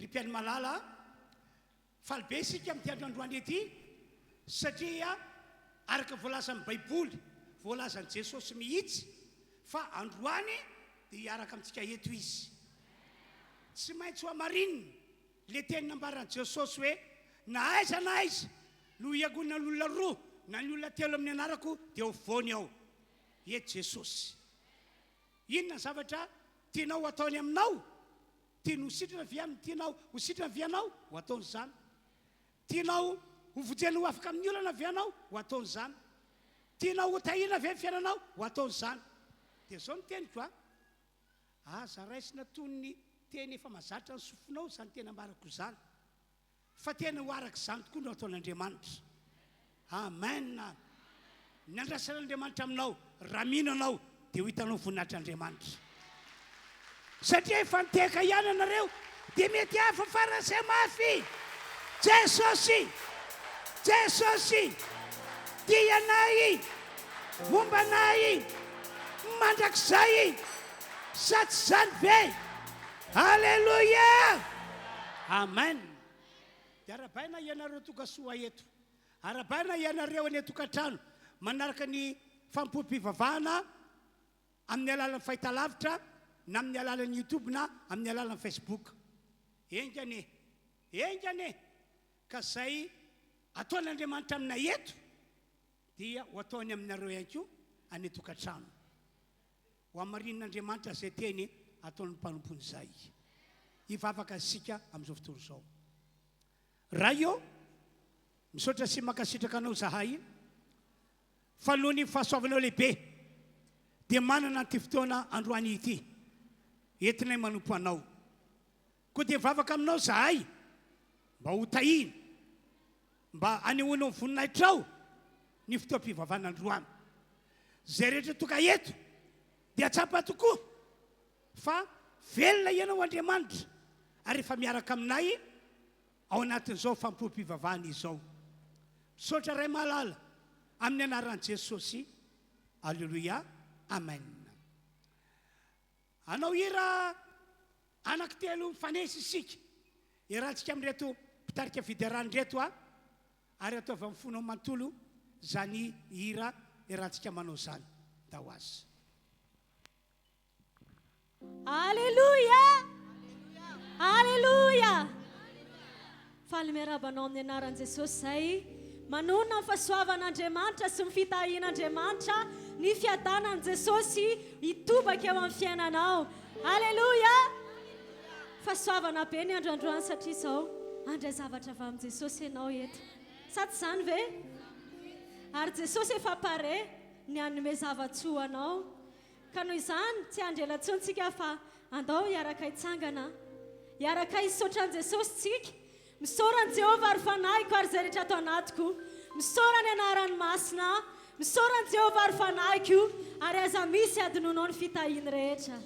ry mpiaino malala falibe isika amin'ity androandroany ety satria araka voalaza amin'ny baiboly voalazan'i Jesosy mihitsy fa androany dia hiaraka amintsika eto izy tsy maintsy ho amarinina le teny nambaran'i Jesosy hoe na aiza no hiagonana n'olona roa na ny olona telo amin'ny anarako dia ho voany ao eto Jesosy. Inona zavatra tianao ataony aminao? Tianao hositrana avy aminy, tianao hositrana avy anao ho ataony izany. Tianao ho vojena ho afaka amin'ny olana avy anao ho ataony izany. Tianao ho tahirana avy amin'ny fiainanao ho ataony izany. Dia izao no teniko aza raisina toy ny teny efa mazatra ny sofinao izany tena ambarako izany fa tena ho araka izany tokoa no ataon'Andriamanitra. Amen. Ny andrasan'Andriamanitra aminao raha mino anao dia ho hitanao voninahitr'Andriamanitra satria efa niteka ihany anareo dia mety hafa faran'izay mafy. Jesosy tia anay, momba anay, mandrakizay sa tsy izany ve? Alleluia. Amen. Dia arabaina ianareo tokasoa eto, arabaina ianareo any tokantrano manaraka ny fampoam-pivavahana amin'ny alalan'ny fahitalavitra na amin'ny alalan'ny YouTube na amin'ny alalan'ny Facebook. Engane ka izay ataon'Andriamanitra aminay eto dia ho ataony aminareo ihany koa any tokantrano. Ho amarin'Andriamanitra izay teny ataon'ny mpanompony izay. Hivavaka isika amin'izao fotoana izao. Raha io misaotra sy mankasitraka anao zahay fa noho ny fahasoavanao lehibe dia manana ty fotoana androany ity entinay manompo anao. Koa dia vavaka aminao zahay mba ho tahina, mba anehoanao voninahitrao ny fotoam-pivavahana androany. Zay rehetra toka eto dia atsapa tokoa fa velona ianao Andriamanitra ary efa miaraka aminay ao anatin'izao fampoam-pivavahana izao. Misaotra ray malala amin'ny anaran'i Jesosy. Alleluia. Amen. Anao hira anankitelo mifanesy isika irantsika amin'reto mpitarika fidiarana reto ary atao avy amin'ny fonao manontolo zany hira irantsika manao izany. Da ho azy. Alleluia. Alleluia. Faly miarabanao amin'ny anaran'i Jesosy izay manona ny fahasoavan'Andriamanitra sy ny fitahian'Andriamanitra ny fiadanan'i Jesosy hitobaka eo amin'ny fiainanao. Alleluia. Fahasoavana be ny androandroany satria izao andray zavatra avy amin'ny Jesosy ianao eto. Sa tsy izany ve? Ary Jesosy efa pare ny hanome zava-tsoa anao. Ka noho izany tsy andrelantsontsika fa andao hiaraka hitsangana, hiaraka hisaotran'i Jesosy tsika. Misaorany Jehovah ary fanahiko ary izay rehetra atao anatiko. Misaorany anarany masina, misaorany Jehovah ary fanahiko ary aza misy adinonao ny fitahiany rehetra.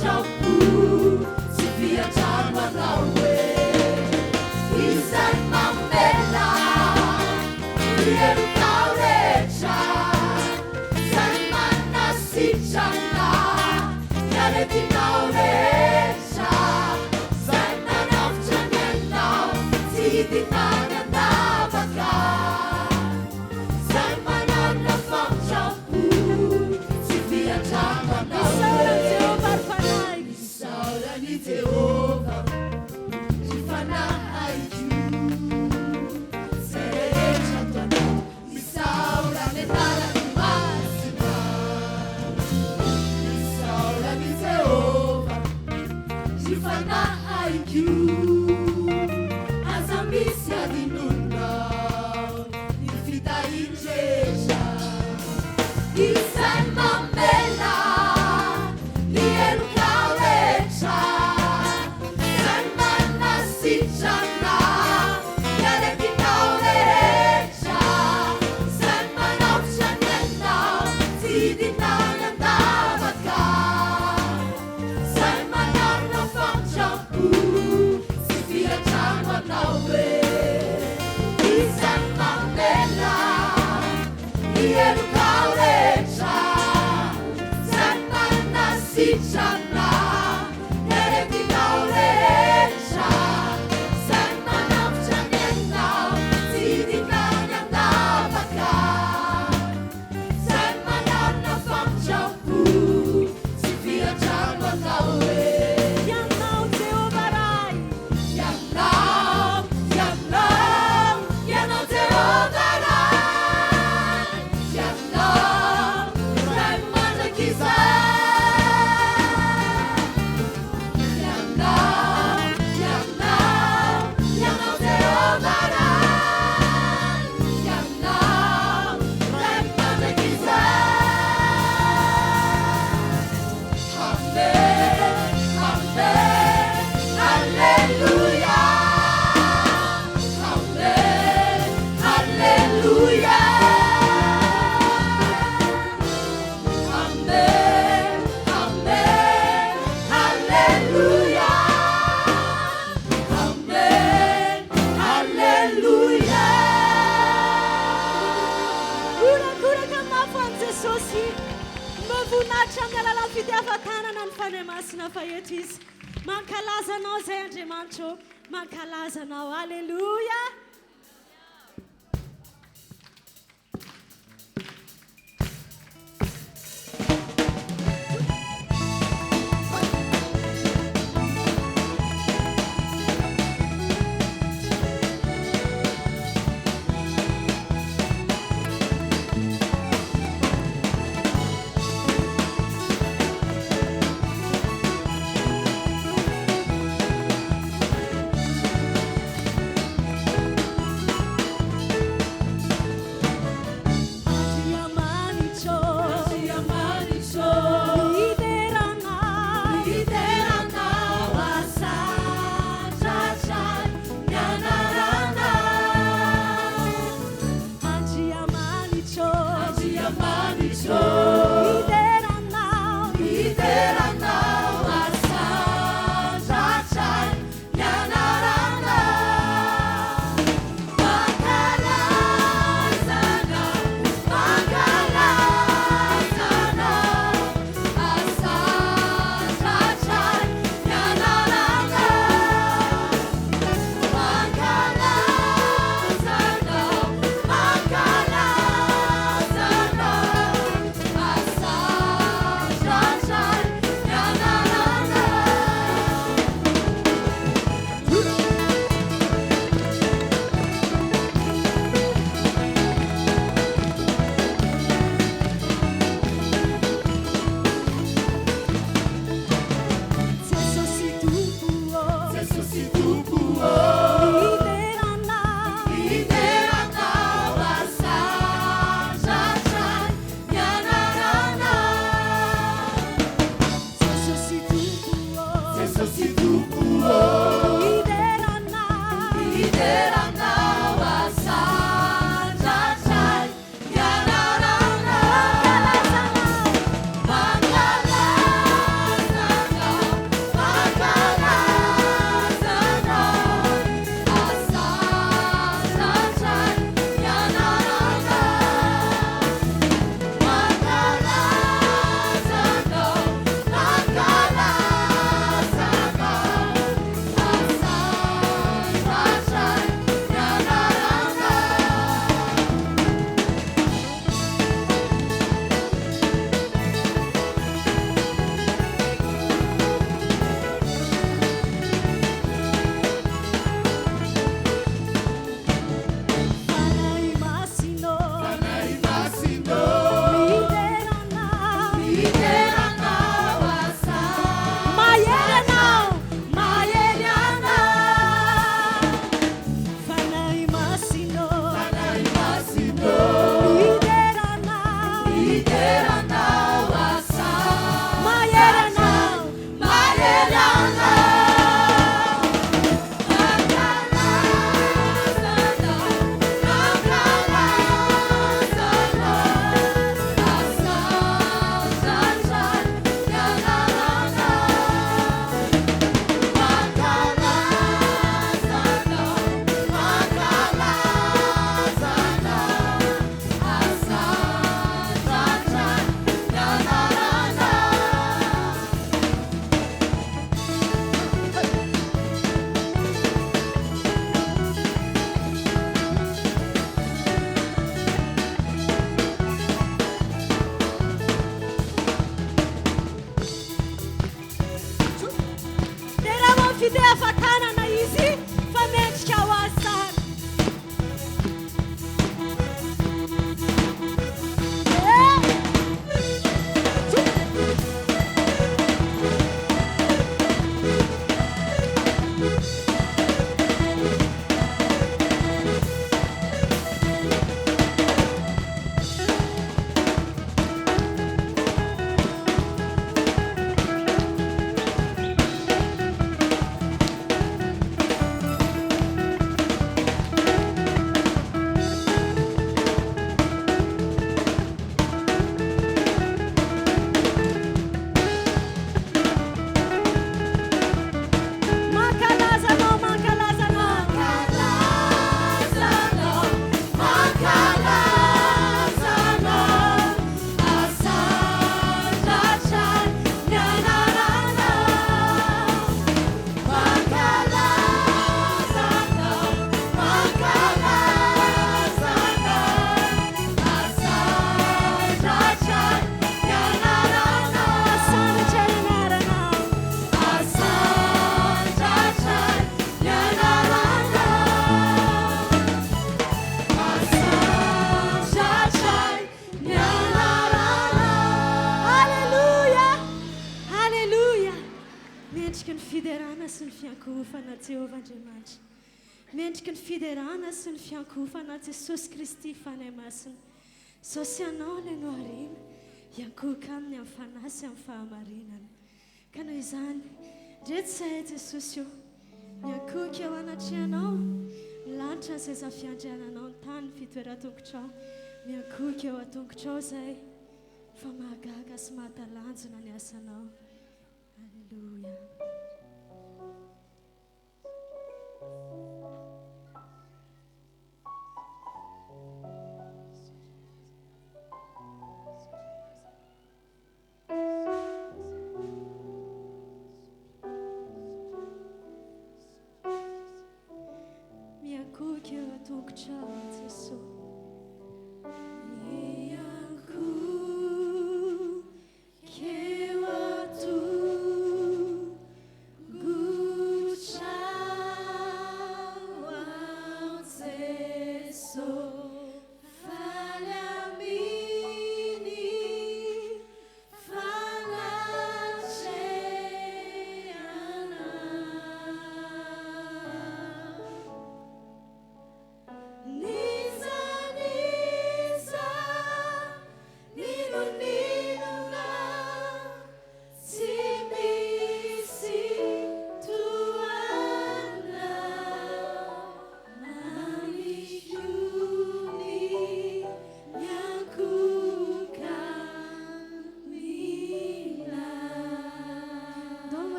Ciao. fa eto izy mankalazanao zay andriamanitra mankalazanao alleluia fifadian-kanina izy fa mendrika ho azy sara mendriky ny fiderana sy ny fiankofana Jehovah-Andriamanitra. Mendriky ny fiderana sy ny fiankofana Jesosy Kristy fanay masina. Zao sy anao ilay no arina, iankoka aminy amin'ny fanahy sy amin'ny fahamarinana. Ka noho izany, ndreto say Jesosy io, miankoka eo anatrehanao, ny lanitra izay zafiandriananao ny tany fitoeran-tongotrao. Miankoka eo an-tongotrao izay, fa mahagaga sy mahatalanjona ny asanao. Alleluia. Miankoka eo an-tongotrao Jesosy.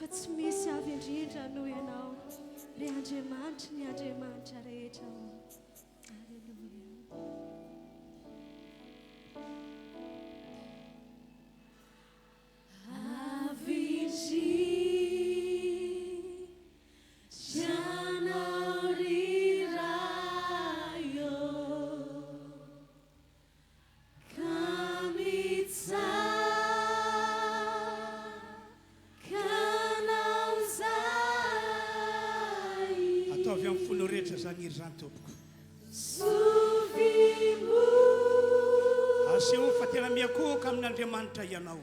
Fa tsy misy avy indrindra noho ianao, ry Andriamanitra ny Andriamanitra rehetra. Alleluia. Aseo fa tena miakoka amin'Andriamanitra ianao.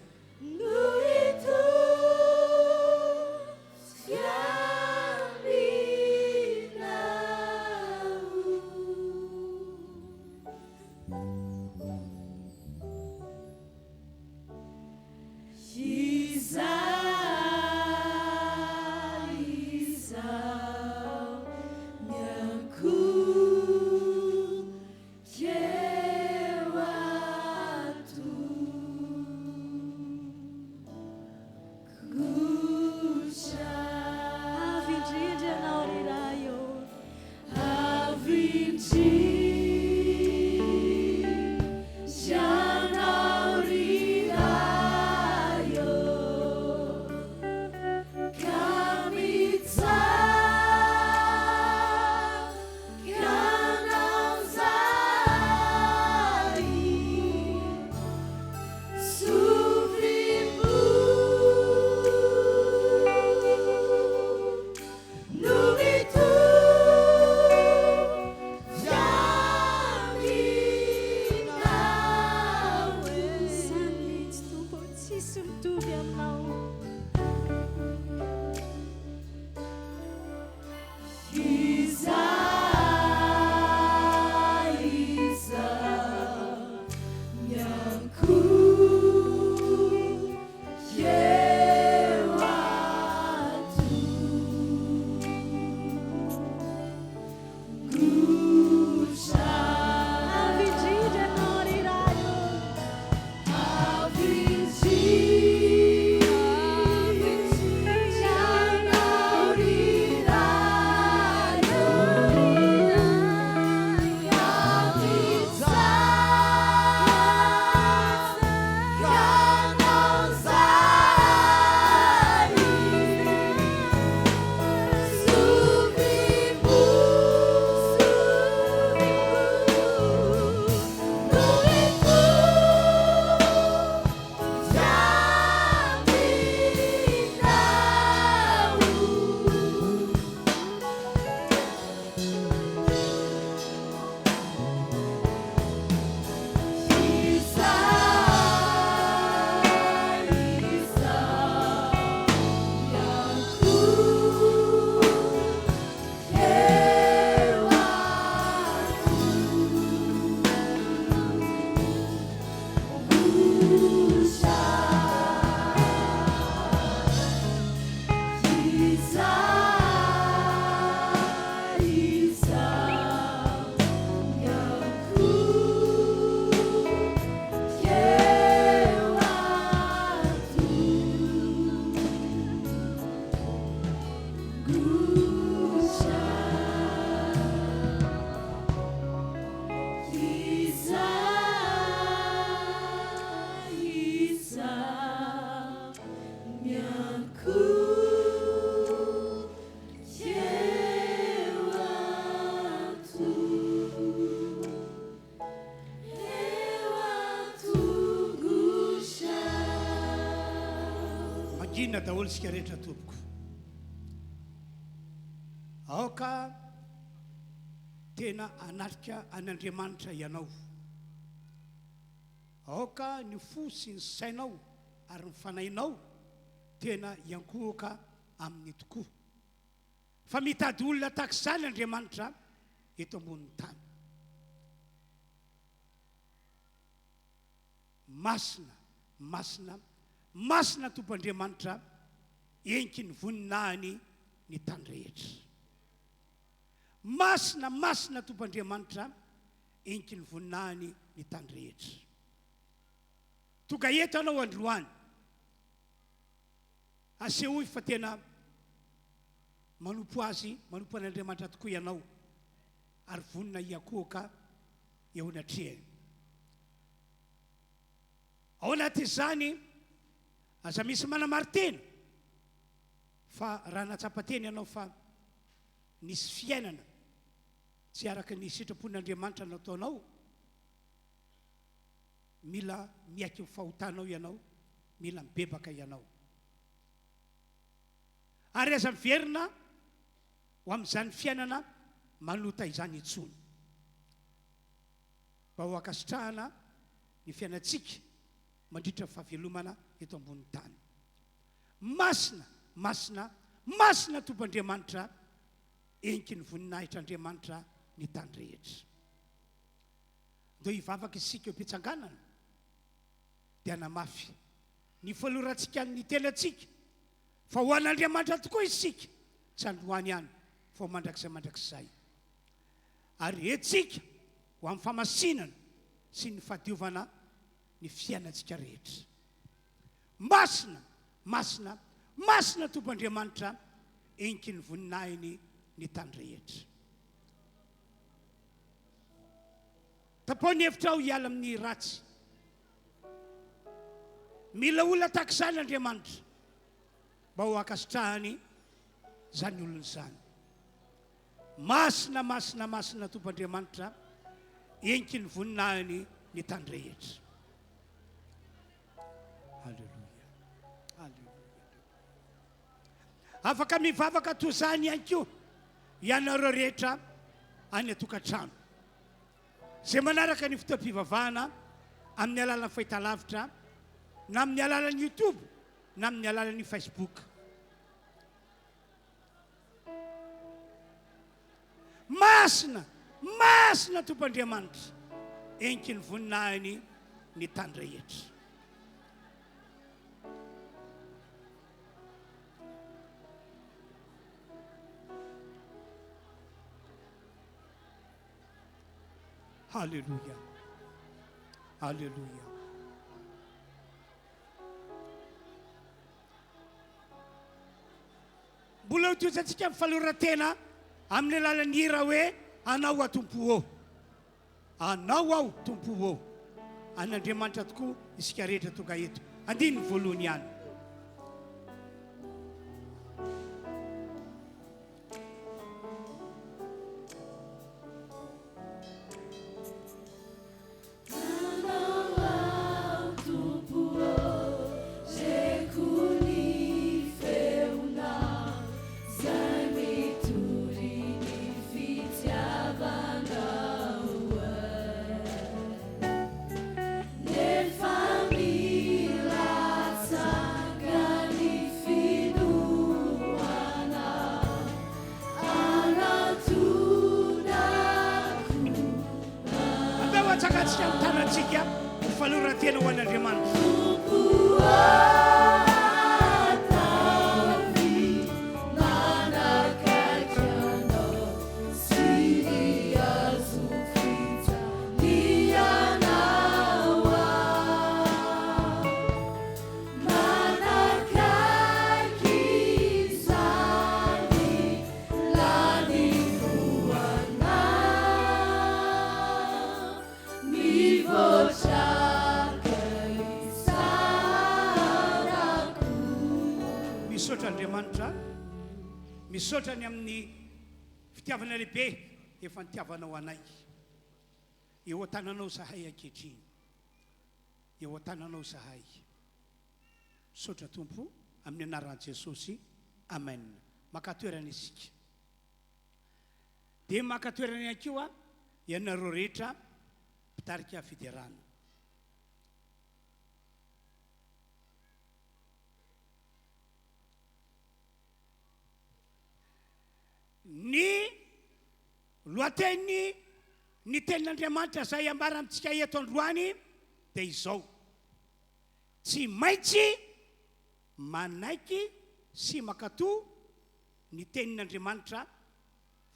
indrina daholo sika rehetra tompoko aoka tena anatrika an'Andriamanitra ianao aoka ny fo sy ny sainao ary ny fanainao tena iankohoka amin'ny tokoa fa mitady olona tahaka izany Andriamanitra eto ambonin'ny tany masina tompandriamanitra enky ny voninahiny ny tany rehetra masina tompandriamanitra enky ny voninahiny ny tany rehetra toga eto anao androany asehoy fa tena manompo an'Andriamanitra tokoa ianao ary vonina iakohoka eo anatrehany ao anatin'izany aza misy manamaritena fa raha natsapa-teny ianao fa nisy fiainana tsy araka ny sitrapon'Andriamanitra nataonao mila miaiky ny fahotanao ianao mila mibebaka ianao ary aza miverina ho amin'izany fiainana manota izany intsony mba ho akasitrahana ny fiainantsika mandritra fahavelomana eto ambonin'ny tany masina tompandriamanitra enky ny voninahitr'Andriamanitra ny tany rehetra ndo hivavaka isika eo-pitsanganana dia namafy ny falorantsika ny tenatsika fa ho an'Andriamanitra tokoa isika tsy androany ihany fa ho mandrakizay ary etsika ho amin'ny famasinana sy ny fadiovana ny fiainantsika rehetra masina tompandriamanitra enky ny voninahiny ny tany rehetra tapaony hevitra aho hiala amin'ny ratsy mila olona tahaka izany Andriamanitra mba ho akasitrahany zany olona zany masina tompandriamanitra enky ny voninahiny ny tany rehetra Halleluja afaka mivavaka toy zany ihany koa ianareo rehetra any atokantrano zay manaraka ny fotoam-pivavahana amin'ny alalan'ny fahitalavitra na amin'ny alalan'ny YouTube na amin'ny alalan'ny Facebook masina tompandriamanitra enky ny voninahiny ny tany rehetra Halleluja mbola hotozatsika mifalorantena amin'ny alalan'ny hira hoe anao atompo anao aho tompo an'Andriamanitra tokoa isika rehetra tonga eto andiny ny voalohany ihany falorantena ho an'Andriamanitra misaotrany amin'ny fitiavana lehibe efa nitiavanao anay eo an-tananao zahay ankehitriny eo an-tananao zahay misaotra tompo amin'ny anaran'i Jesosy. Amen. Makatoerana isika. Dia makatoerana ihany koa ianareo rehetra mpitarika fiderana. Ny lohateny ny tenin'Andriamanitra izay ambara amintsika eto androany dia izao: tsy maintsy manaiky sy mankatoa ny tenin'Andriamanitra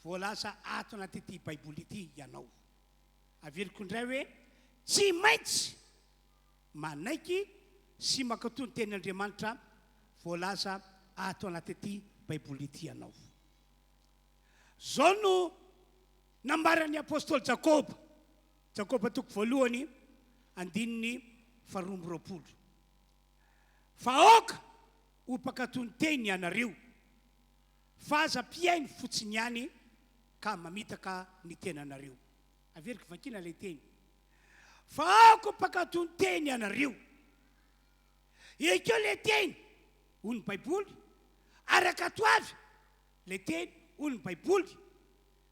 voalaza ato anaty baiboly ity ianao. Averiko indray hoe tsy maintsy manaiky sy mankatoa ny tenin'Andriamanitra voalaza ato anaty baiboly ity ianao. Zao no nambaran'ny apôstôly Jakoba. Jakoba 2:1-20. Fa aoka ho mpankatoa ny teny ianareo, fa aza mpiainy fotsiny ihany ka mamitaka ny tenanareo. Averiko vankina ilay teny. Fa aoka ho mpankatoa ny teny ianareo. Ekeo ilay teny ho ny baiboly, araka ato avy ilay teny ho ny baiboly.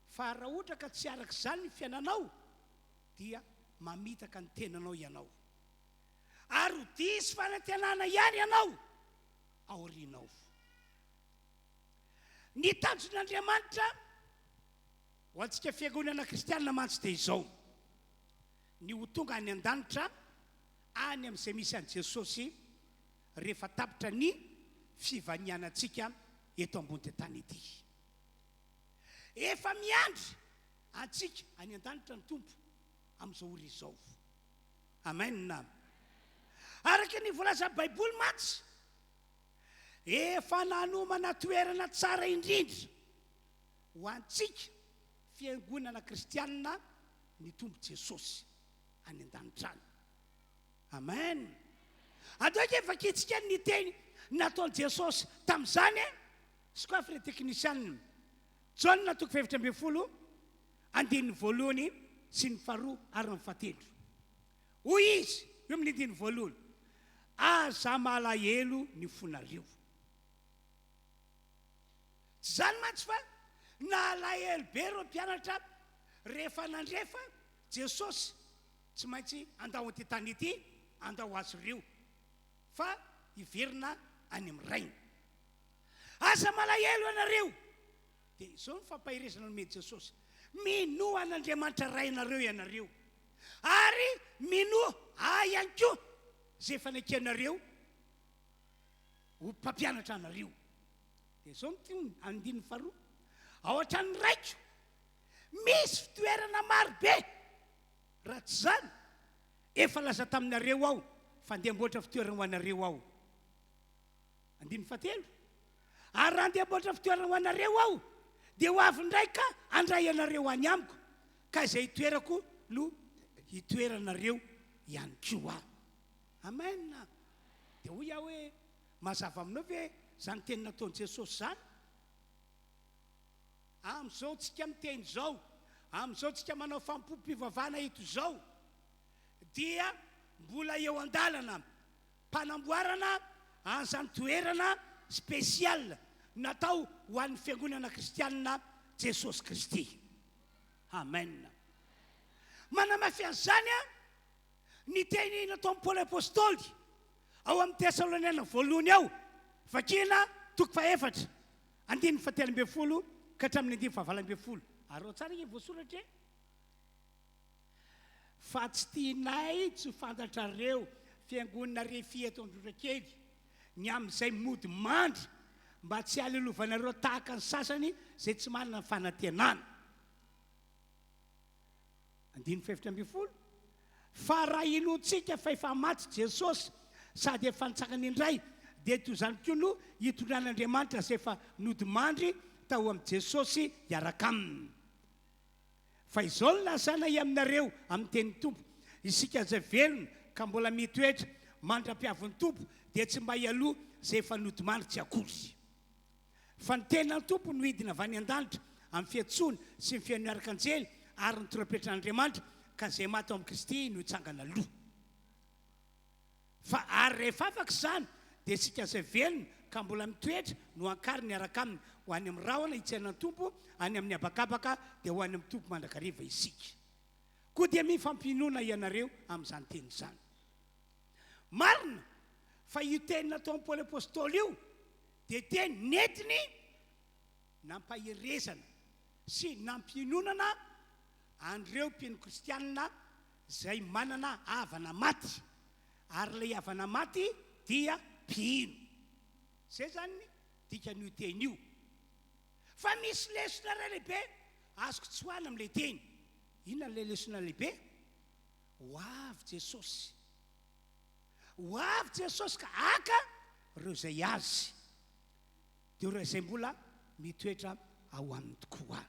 Fa raha ohatra ka tsy araka izany ny fiainanao dia mamitaka ny tenanao ianao. Ary ho diso fanantenana ihany ianao aorianao. Ny tanjon'Andriamanitra ho antsika fiangonana kristianina mantsy dia izao: ny ho tonga any an-danitra any amin'izay misy an'i Jesosy rehefa tapitra ny fivanianantsika eto ambony tany ity. Efa miandry antsika any an-danitra ny tompo amin'izao ora izao. Amen. Araka ny voalaza baiboly mantsy, efa nanomana toerana tsara indrindra ho antsika fiangonana kristianina ny tompo Jesosy any an-danitra any. Amen. Ataoko efa kitsika ny teny nataon'i Jesosy tamin'izany sokafre teknisianina John 2:20 sy ny 2 ary ny 7. Hoy izy eo amin'ny 1, aza malahelo ny fonareo. Tsy zany mantsy fa nalahelo be reo mpianatra rehefa nandrefa Jesosy tsy maintsy andao an'ity tany ity, andao azy ireo fa hiverina any amin'ny rainy. Aza malahelo anareo. Dia izao ny fampahirezana nomeny Jesosy: minoa an'Andriamanitra rainareo ianareo, ary minoa ihany koa zay efa nakianareo ho mpampianatra anareo. Dia izao ny 2, ao an-trano raiko misy fitoerana maro be, raha tsy zany efa laza taminareo aho fa andeha-mboatra fitoerana ho anareo aho. 7, ary raha andeha-mboatra fitoerana ho anareo aho dia ho avy ndraika andray anareo any amiko, ka izay hitoerako no hitoeranareo ihany koa. Amen. Dia hoy aho hoe mazava aminao ve zany teny nataon'i Jesosy zany? Amin'izao tsika miteny izao, amin'izao tsika manao fampompivavahana eto izao, dia mbola eo an-dalana mpanamboarana an'izany toerana spesial natao ho an'ny fiangonana kristianina Jesosy Kristy. Amen. Manamafy an'izany ny teny nataon'i Paoly apôstôly ao amin'ny Tesaloniana 1 ao, vakina 4 2:17 ka hatramin'ny 2:20. Arao tsara ny voasoratra: fa tsy tianay tsy ho fantatrareo fiangonana RHEFI eto Androndrakely ny amin'izay mody mandry, mba tsy halelovanareo tahaka ny sasany zay tsy manana fanantenana. 2:20, fa raha inoantsika fa efa maty Jesosy sady efa nitsangana indray, dia toy izany koa no hitondran'Andriamanitra zay efa nodimandry tao amin'i Jesosy hiaraka aminy. Fa izao no lasana aminareo amin'ny teny tompo: isika zay velona ka mbola mitoetra mandra-piavin'ny tompo dia tsy mba hialoha zay efa nodimandry tsy akory. Fa ny tenan'ny tompo no hidina avy any an-danitra amin'ny fiantsoana sy ny fihaino miarakanjely ary ny toropetra'Andriamanitra, ka zay maty ao amin'i Kristy no hitsangana aloha. Fa ary rehefa afaka izany dia sika zay velona ka mbola mitoetra no ankary niaraka aminy ho any amin'ny rahona hitsaina tompo any amin'ny abakabaka dia ho any amin'ny tompo mandrakariva isika koa dia mifampinoana ianareo amin'izany teny izany marina fa io teny natao Paoly apôstôly io dia teny netiny nampahirezana sy nampinonana andreo mpino kristianina zay manana havana maty ary ilay havana maty dia mpino zay zany dikan'io teny io fa misy lesona ray lehibe azoko tsoana amin'ilay teny inona n'ilay lesona lehibe ho avy Jesosy ho avy Jesosy ka aka ireo zay azy dia ireo zay mbola mitoetra ao aminy tokoa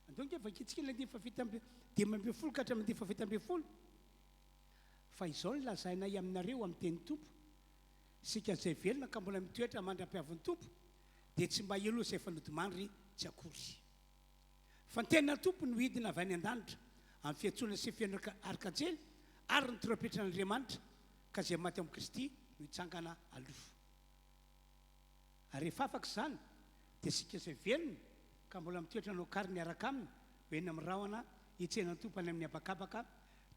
andonk efa kitsikina dimy ambin'ny folo ka hatramin'ny fito ambin'ny folo fa izao ny lazainay aminareo amin'ny teny tompo sika zay velona ka mbola mitoetra mandram-piavin'ny tompo dia tsy mba elo zay fanodimandry tsy akory fa ny tenina tompo no hidina avy any an-danitra amin'ny fiantsoana sy fianarakankely ary ny toropetra'Andriamanitra ka zay maty amin'ny Kristy no hitsangana aloha ary rehefa afaka izany dia sika zay velona ka mbola mitoetra no kary niaraka aminy ho eny amin'ny rahona hitsena ny tompo any amin'ny abakabaka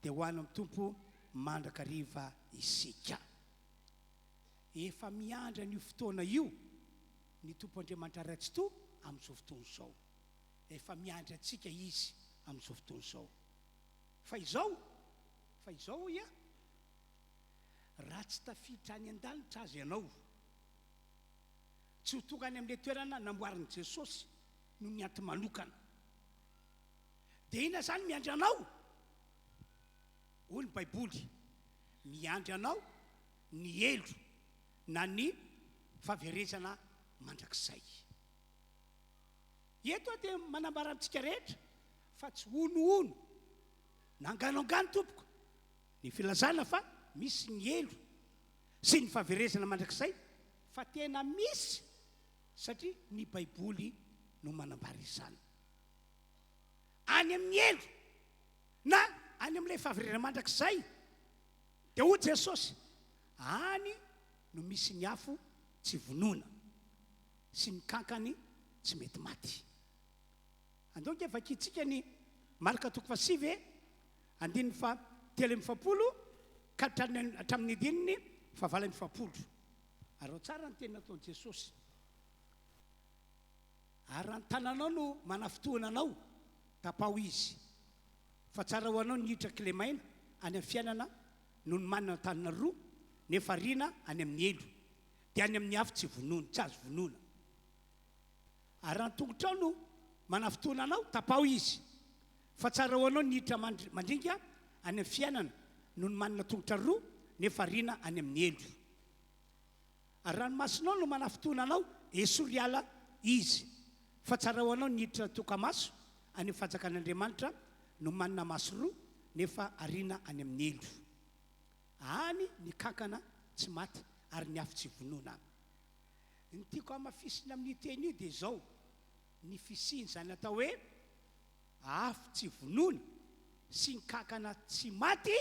dia ho any amin'ny tompo mandrakariva isika efa miandra n'io fotoana io ny tompo Andriamanitra ratsy to amin'izao fotoana izao efa miandra antsika izy amin'izao fotoana izao fa izao ia raha tsy tafiditra any an-danitra azy ianao tsy ho tonga any amin'ilay toerana namboarin'i Jesosy no ny anty manokana dia ina zany miandry anao hoy ny baiboly miandry anao ny elo na ny fahaverezana mandrakizay eto dia manambara amintsika rehetra fa tsy honoono nanganongano tompoko ny filazana fa misy ny elo sy ny fahaverezana mandrakizay fa tena misy satria ny baiboly no manambara izany any amin'ny elo na any amin'ilay fahaverezana mandrakizay dia ho Jesosy any no misy ny afo tsy vonoana sy ny kankany tsy mety maty andonk efa kitsika ny marika toko fasivy andininy fa telo amby fapolo ka hatramin'ny dininy fa valo amby fapolo ary ao tsara ny teny nataon'i Jesosy ary raha ny tananao no manafotoana anao tapao izy fa tsara ho anao ny hiditra kilemaina any amin'ny fiainana no ny manana tanana roa nefa riana any amin'ny elo dia any amin'ny afo tsy vonoana tsy azo vonoana ary raha ny tongotrao no manafotoana anao tapao izy fa tsara ho anao ny hiditra mandringa any amin'ny fiainana no ny manana tongotra roa nefa riana any amin'ny elo ary raha ny masonao no manafotoana anao esoriala izy fa tsara ho anao ny hiditra tokamaso any amin'ny fanjakan'Andriamanitra no manana maso roa nefa ariana any amin'ny elo any ny kankana tsy maty ary ny afo tsy vonoana ny tiako amafisina amin'ny teny io dia zao ny fisiny zany atao hoe afo tsy vonoana sy ny kankana tsy maty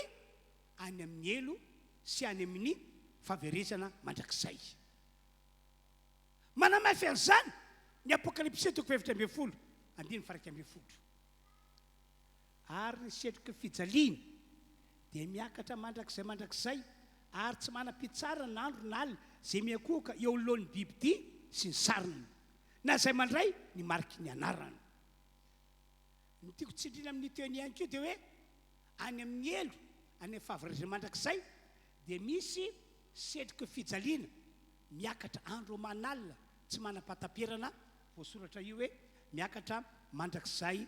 any amin'ny elo sy any amin'ny fahaverezana mandrakizay manamafy an'izany ny apokalipsy toko faefatra ambin'ny folo andiny faraka ambin'ny folo ary ny setroka fijaliana dia miakatra mandrakizay ary tsy manam-pitsara n'andro n'alina zay miakohoka eo alohan'ny biby ty sy ny sariny na zay mandray ny mariky ny anarany ny tiako tsindrina amin'ny teny ihany koa dia hoe any amin'ny elo any amin'ny fahaverezana mandrakizay dia misy setroka fijaliana miakatra andro manalina tsy manam-pataperana voasoratra io hoe miakatra mandrakizay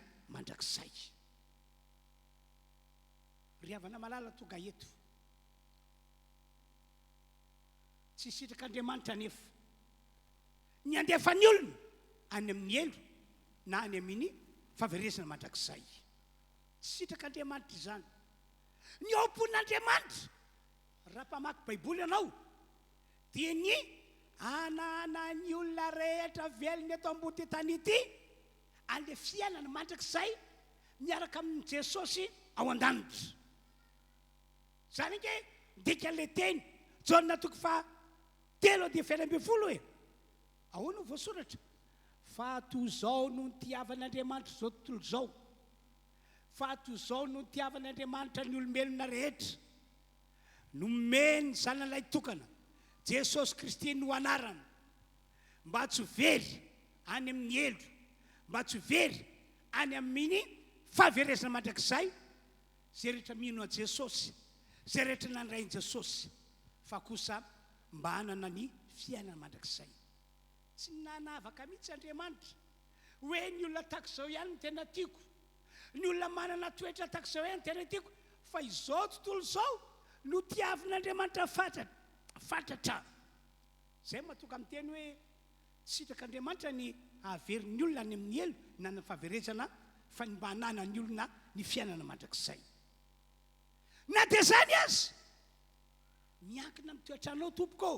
ry havana malala tonga eto tsy sitrak'Andriamanitra nefa ny andefa ny olona any amin'ny elo na any amin'ny fahaverezana mandrakizay tsy sitrak'Andriamanitra izany ny aompon'Andriamanitra raha mpamaky baiboly ianao dia ny anana ny olona rehetra velony eto ambony tany ity an'ilay fiainana mandrakizay miaraka amin'ny Jesosy ao an-danitra zany ke ndika an'ilay teny jaona toko fa telo dia efela amby folo hoe ahoana ho voasoratra fa toy zao no nitiavan'Andriamanitra zao tontolo zao fa toy zao no nitiavan'Andriamanitra ny olombelona rehetra nomeny zanan'ilay tokana Jesosy Kristy no anarana mba tsy very any amin'ny elo mba tsy very any amin'ny fahaverezana mandrakizay zay rehetra mino a Jesosy zay rehetra nandrainy Jesosy fa kosa mba hanana ny fiainana mandrakizay tsy nanavaka mihitsy Andriamanitra hoe ny olona tak'izao ihany no tena tiako ny olona manana toetra tak'izao ihany tena tiako fa izao tontolo zao no tiavin'Andriamanitra fatratra zay mahatonga amin'ny teny hoe tsitrak'Andriamanitra ny averin'ny olona any amin'ny elo na ny fahaverezana fa ny mba hanana ny olona ny fiainana mandrakizay na dia zany azy miankina amin'ny toetranao tompoko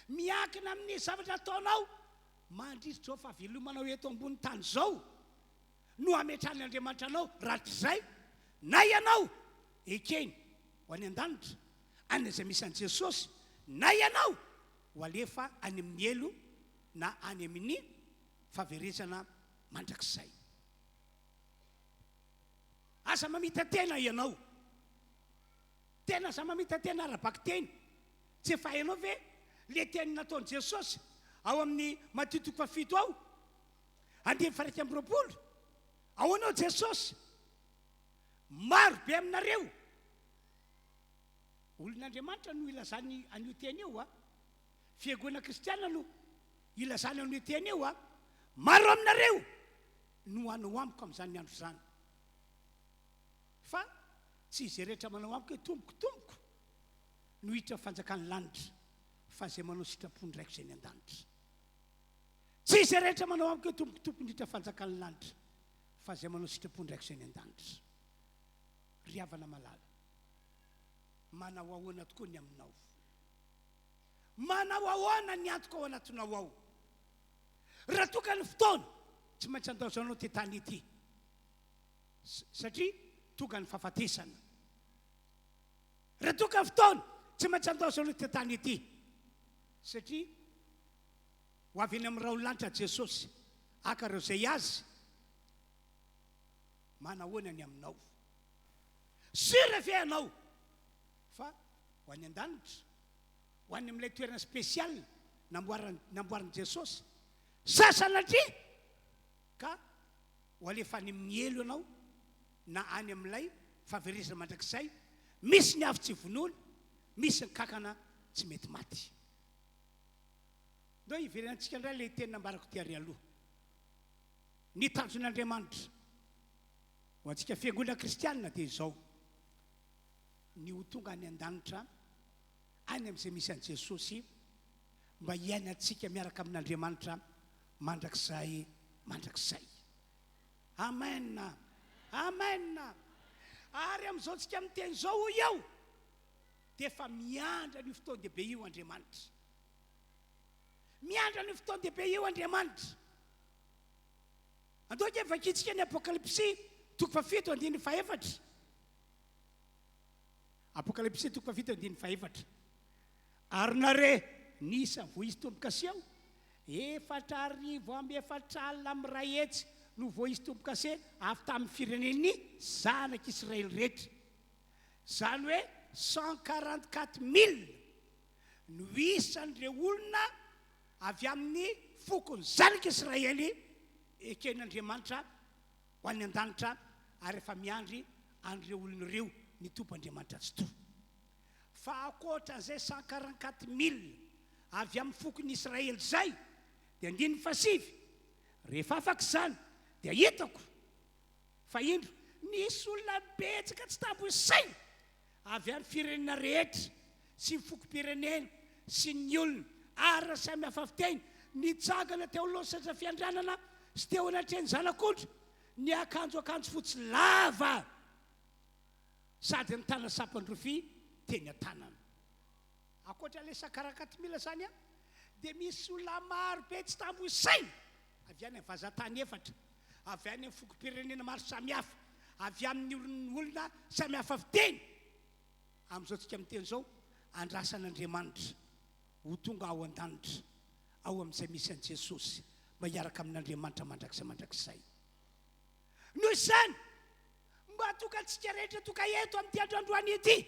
miankina amin'ny zavatra ataonao mandritra zao fahavelomanao eto ambony tany zao no ametrany Andriamanitra anao ratrizay na ianao ekeny ho any an-danitra any izay misy an' Jesosy na ianao ho alefa any amin'ny elo na any amin'ny fahaverezana mandrakizay asa mamita tena ianao tena sa mamita tena arabaky teny tsy efa hainao ve le teny nataon'i Jesosy ao amin'ny Matthieu 7 ao 2:20 ahoanao Jesosy maro be aminareo olon'Andriamanitra no ilazany an'io teny eo a fiangonana kristiana no ilazany an'io teny eo a maro aminareo no hanao amiko amin'izany andro zany fa tsy izay rehetra manao amiko hoe tomboko no hitra fanjakan'ny lanitra fa zay manao sitrapony raiko zay ny an-danitra tsy izay rehetra manao amiko hoe tombokotompo no hitra fanjakan'ny lanitra fa zay manao sitrapony raiko zay ny an-danitra ry havana malala manao ahoana tokoa ny aminao manao ahoana ny antoko ao anatinao ao raha toka ny fotoana tsy maintsy andaozanao ty tany ity satria toka ny fahafatesana raha toka ny fotoana tsy maintsy andaozanao ty tany ity satria ho avy eny amin'ny raolanitra Jesosy aka reo zay azy manahoana ny aminao sira fe anao fa ho any an-danitra ho any amin'ilay toerana spesialy namboarin'i Jesosy sasanatria ka ho alefa any amin'ny elo ianao na any amin'ilay fahaverezana mandrakizay misy ny avy tsy vonoana misy ny kakana tsy mety maty ndao iverenantsika indray le teny nambarako ty ary aloha ny tanjon'Andriamanitra ho antsika fiangonana kristianina dia izao ny ho tonga any an-danitra any amin'izay misy an' Jesosy mba hiainantsika miaraka amin'Andriamanitra mandrakizay amen amen ary amin'izao tsika miteny zao ho eo dia efa miandra ny fotoana dehibe io Andriamanitra miandra ny fotoana dehibe io Andriamanitra andoka vakitsika ny Apokalipsy 7:14 Apokalipsy 7:14 ary nare nisa voaisy tomboka sy ao 4,400 amiray hetsy no voaisy tomboka se avy tamin'ny fireneny zanak'Israely rehetra zany hoe 144,000 no isan'ireo olona avy amin'ny fokony zanak'Israely eken'Andriamanitra ho any an-danitra ary efa miandry an'ireo olona ireo ny tompo'Andriamanitra tsy to fa akoatran'izay 144,000 avy amin'ny fokony Israely zay dia 9 rehefa afaka izany dia hitako fa indro nisy olona betsaka tsy tambo isaina avy amin'ny firenena rehetra sy ny fokom-pirenena sy ny olona ary samy hafa fiteny nitsangana teo aloha satra fiandranana sy teo anatreny zanak'ondry ny akanjo fotsy lava sady ny tanana sapany RHEFI teny an-tanana akoatra le 144,000 zany a dia misy olona maro be tsy tambo isaina avy any amin'ny vazatany efatra avy any amin'ny fokom-pirenena maro samihafa avy amin'ny olona samy hafa fiteny amin'izao tsika miteny zao andrasan'Andriamanitra ho ho tonga ao an-danitra ao amin'izay misy an' Jesosy mba hiaraka amin'Andriamanitra mandrakizay. Noho izany mba toka antsika rehetra toka eto amin'ity androandroany ity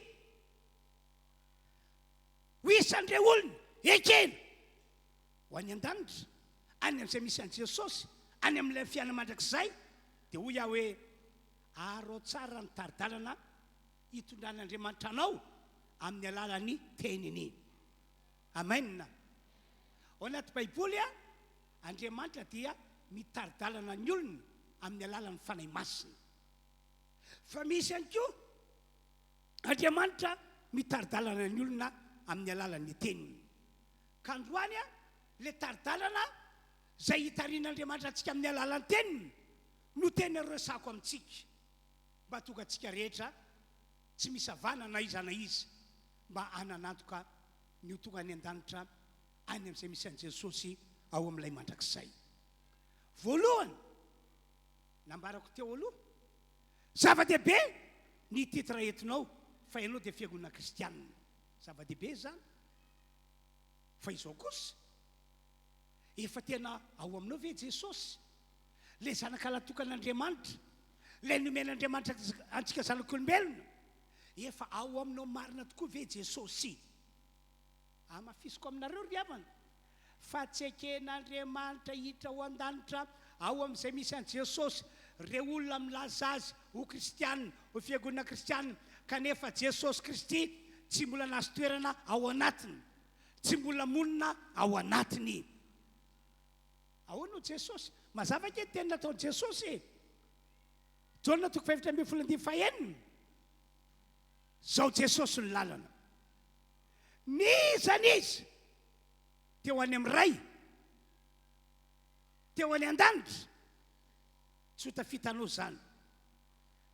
ho isan'ireo olona ekena ho any an-danitra any amin'izay misy an' Jesosy any amin'ilay fiainana mandrakizay dia hoy aho hoe arao tsara ny taridalana hitondran'Andriamanitra anao amin'ny alalan'ny teniny. Amen. Ao anaty Baiboly Andriamanitra dia mitaridalana ny olona amin'ny alalan'ny fanahy masina. Fa misy ihany koa Andriamanitra mitaridalana ny olona amin'ny alalan'ny teniny. Ka androany le taridalana izay hitarian'Andriamanitra antsika amin'ny alalan'ny teniny no tena resako amintsika mba tonga antsika rehetra tsy misy havana na iza na iza mba hananantoka ny ho tonga any an-danitra any amin'izay misy an' Jesosy ao amin'ilay mandrakizay. Voalohany nambarako teo aloha zava-dehibe ny titra entinao fa ianao dia fiangonana kristianina. Zava-dehibe zany. Fa izao kosa efa tena ao aminao ve Jesosy, le zanakala tokan'Andriamanitra, le nomen'Andriamanitra antsika zanak'olombelona, efa ao aminao marina tokoa ve Jesosy? Mafisiko aminareo ry havana fa tsy eken'Andriamanitra hiditra ao an-danitra ao amin'izay misy an' Jesosy reo olona milaza azy ho kristianina, ho fiangonana kristianina, kanefa Jesosy Kristy tsy mbola nahazo toerana ao anatiny, tsy mbola monina ao anatiny. Ahoana ho Jesosy? Mazava kely teny nataon'i Jesosy Jaona 5:19 zao Jesosy ny lalana. Niza niza teo any amin'ny ray, teo any an-danitra, tsy ho tafitanao zany.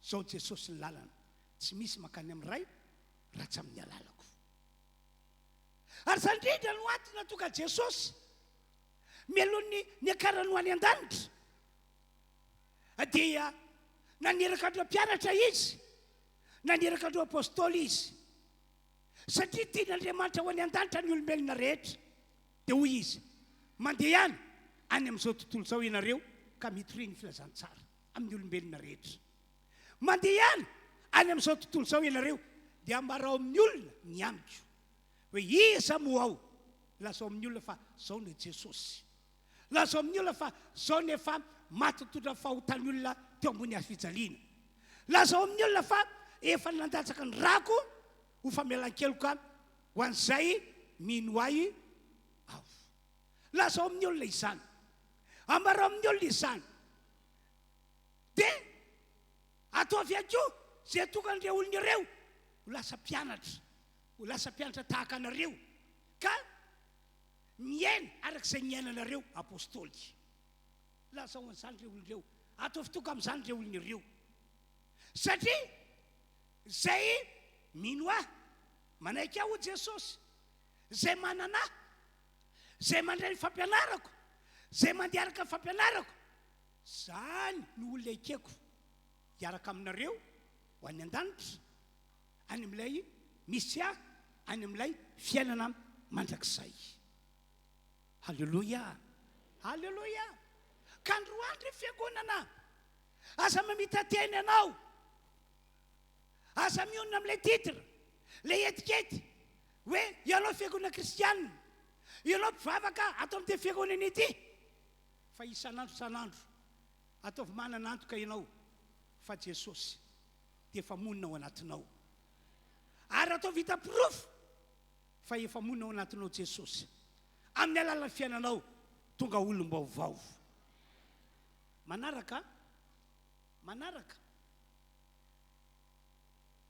Zao Jesosy ny lalana, tsy misy makany amin'ny ray raha tsy amin'ny alalako. Ary zany indrindra no antony natonga Jesosy mialohan'ny niakarany ho any an-danitra dia naneraka andreo mpianatra izy, naneraka andreo apôstôly izy, satria tian'Andriamanitra ho any an-danitra ny olombelona rehetra. Dia hoy izy, mandeha ihany any amin'izao tontolo izao ianareo ka mitoriny ny filazantsara amin'ny olombelona rehetra. Mandeha ihany any amin'izao tontolo izao ianareo dia ambarao amin'ny olona ny amiko hoe iza moa ao. Lazao amin'ny olona fa zao no Jesosy. Lazao amin'ny olona fa zao nefa matotondra fahotany olona teo ambony hazofijaliana. Lazao amin'ny olona fa efa nandatsaka ny rako ho famelan-keloka ho an'izay mino ahy ao. Lazao amin'ny olona izany, ambarao amin'ny olona izany. Dia ataovy ihany koa zay tongan'ireo olona ireo ho lasa mpianatra tahaka anareo, ka miaina arak'izay niainanareo apôstôly. Lazao an'izany ireo olona ireo, ataovy tonga amin'izany ireo olona ireo, satria zay mino ahy, manaiky aho ho Jesosy, zay manana ahy, zay mandray ny fampianarako, zay mandeharaka ny fampianarako, zany no olona ekeko hiaraka aminareo ho any an-danitra, any amin'ilay misy ahy, any amin'ilay fiainana mandrakizay. Halleloia, halleloia. Ka androandry fiangonana, aza mamita teny anao, aza mionona amin'ilay titra, ilay etikety hoe ianao fiangonana kristianina, ianao mpivavaka atao amin'ity fiangonana ity. Fa isan'andro ataovy manana antoka ianao fa Jesosy dia efa monina ao anatinao. Ary atao vita pirofo fa efa monina ao anatinao Jesosy. Amin'ny alalan'ny fiainanao tonga olom-baovao. Manaraka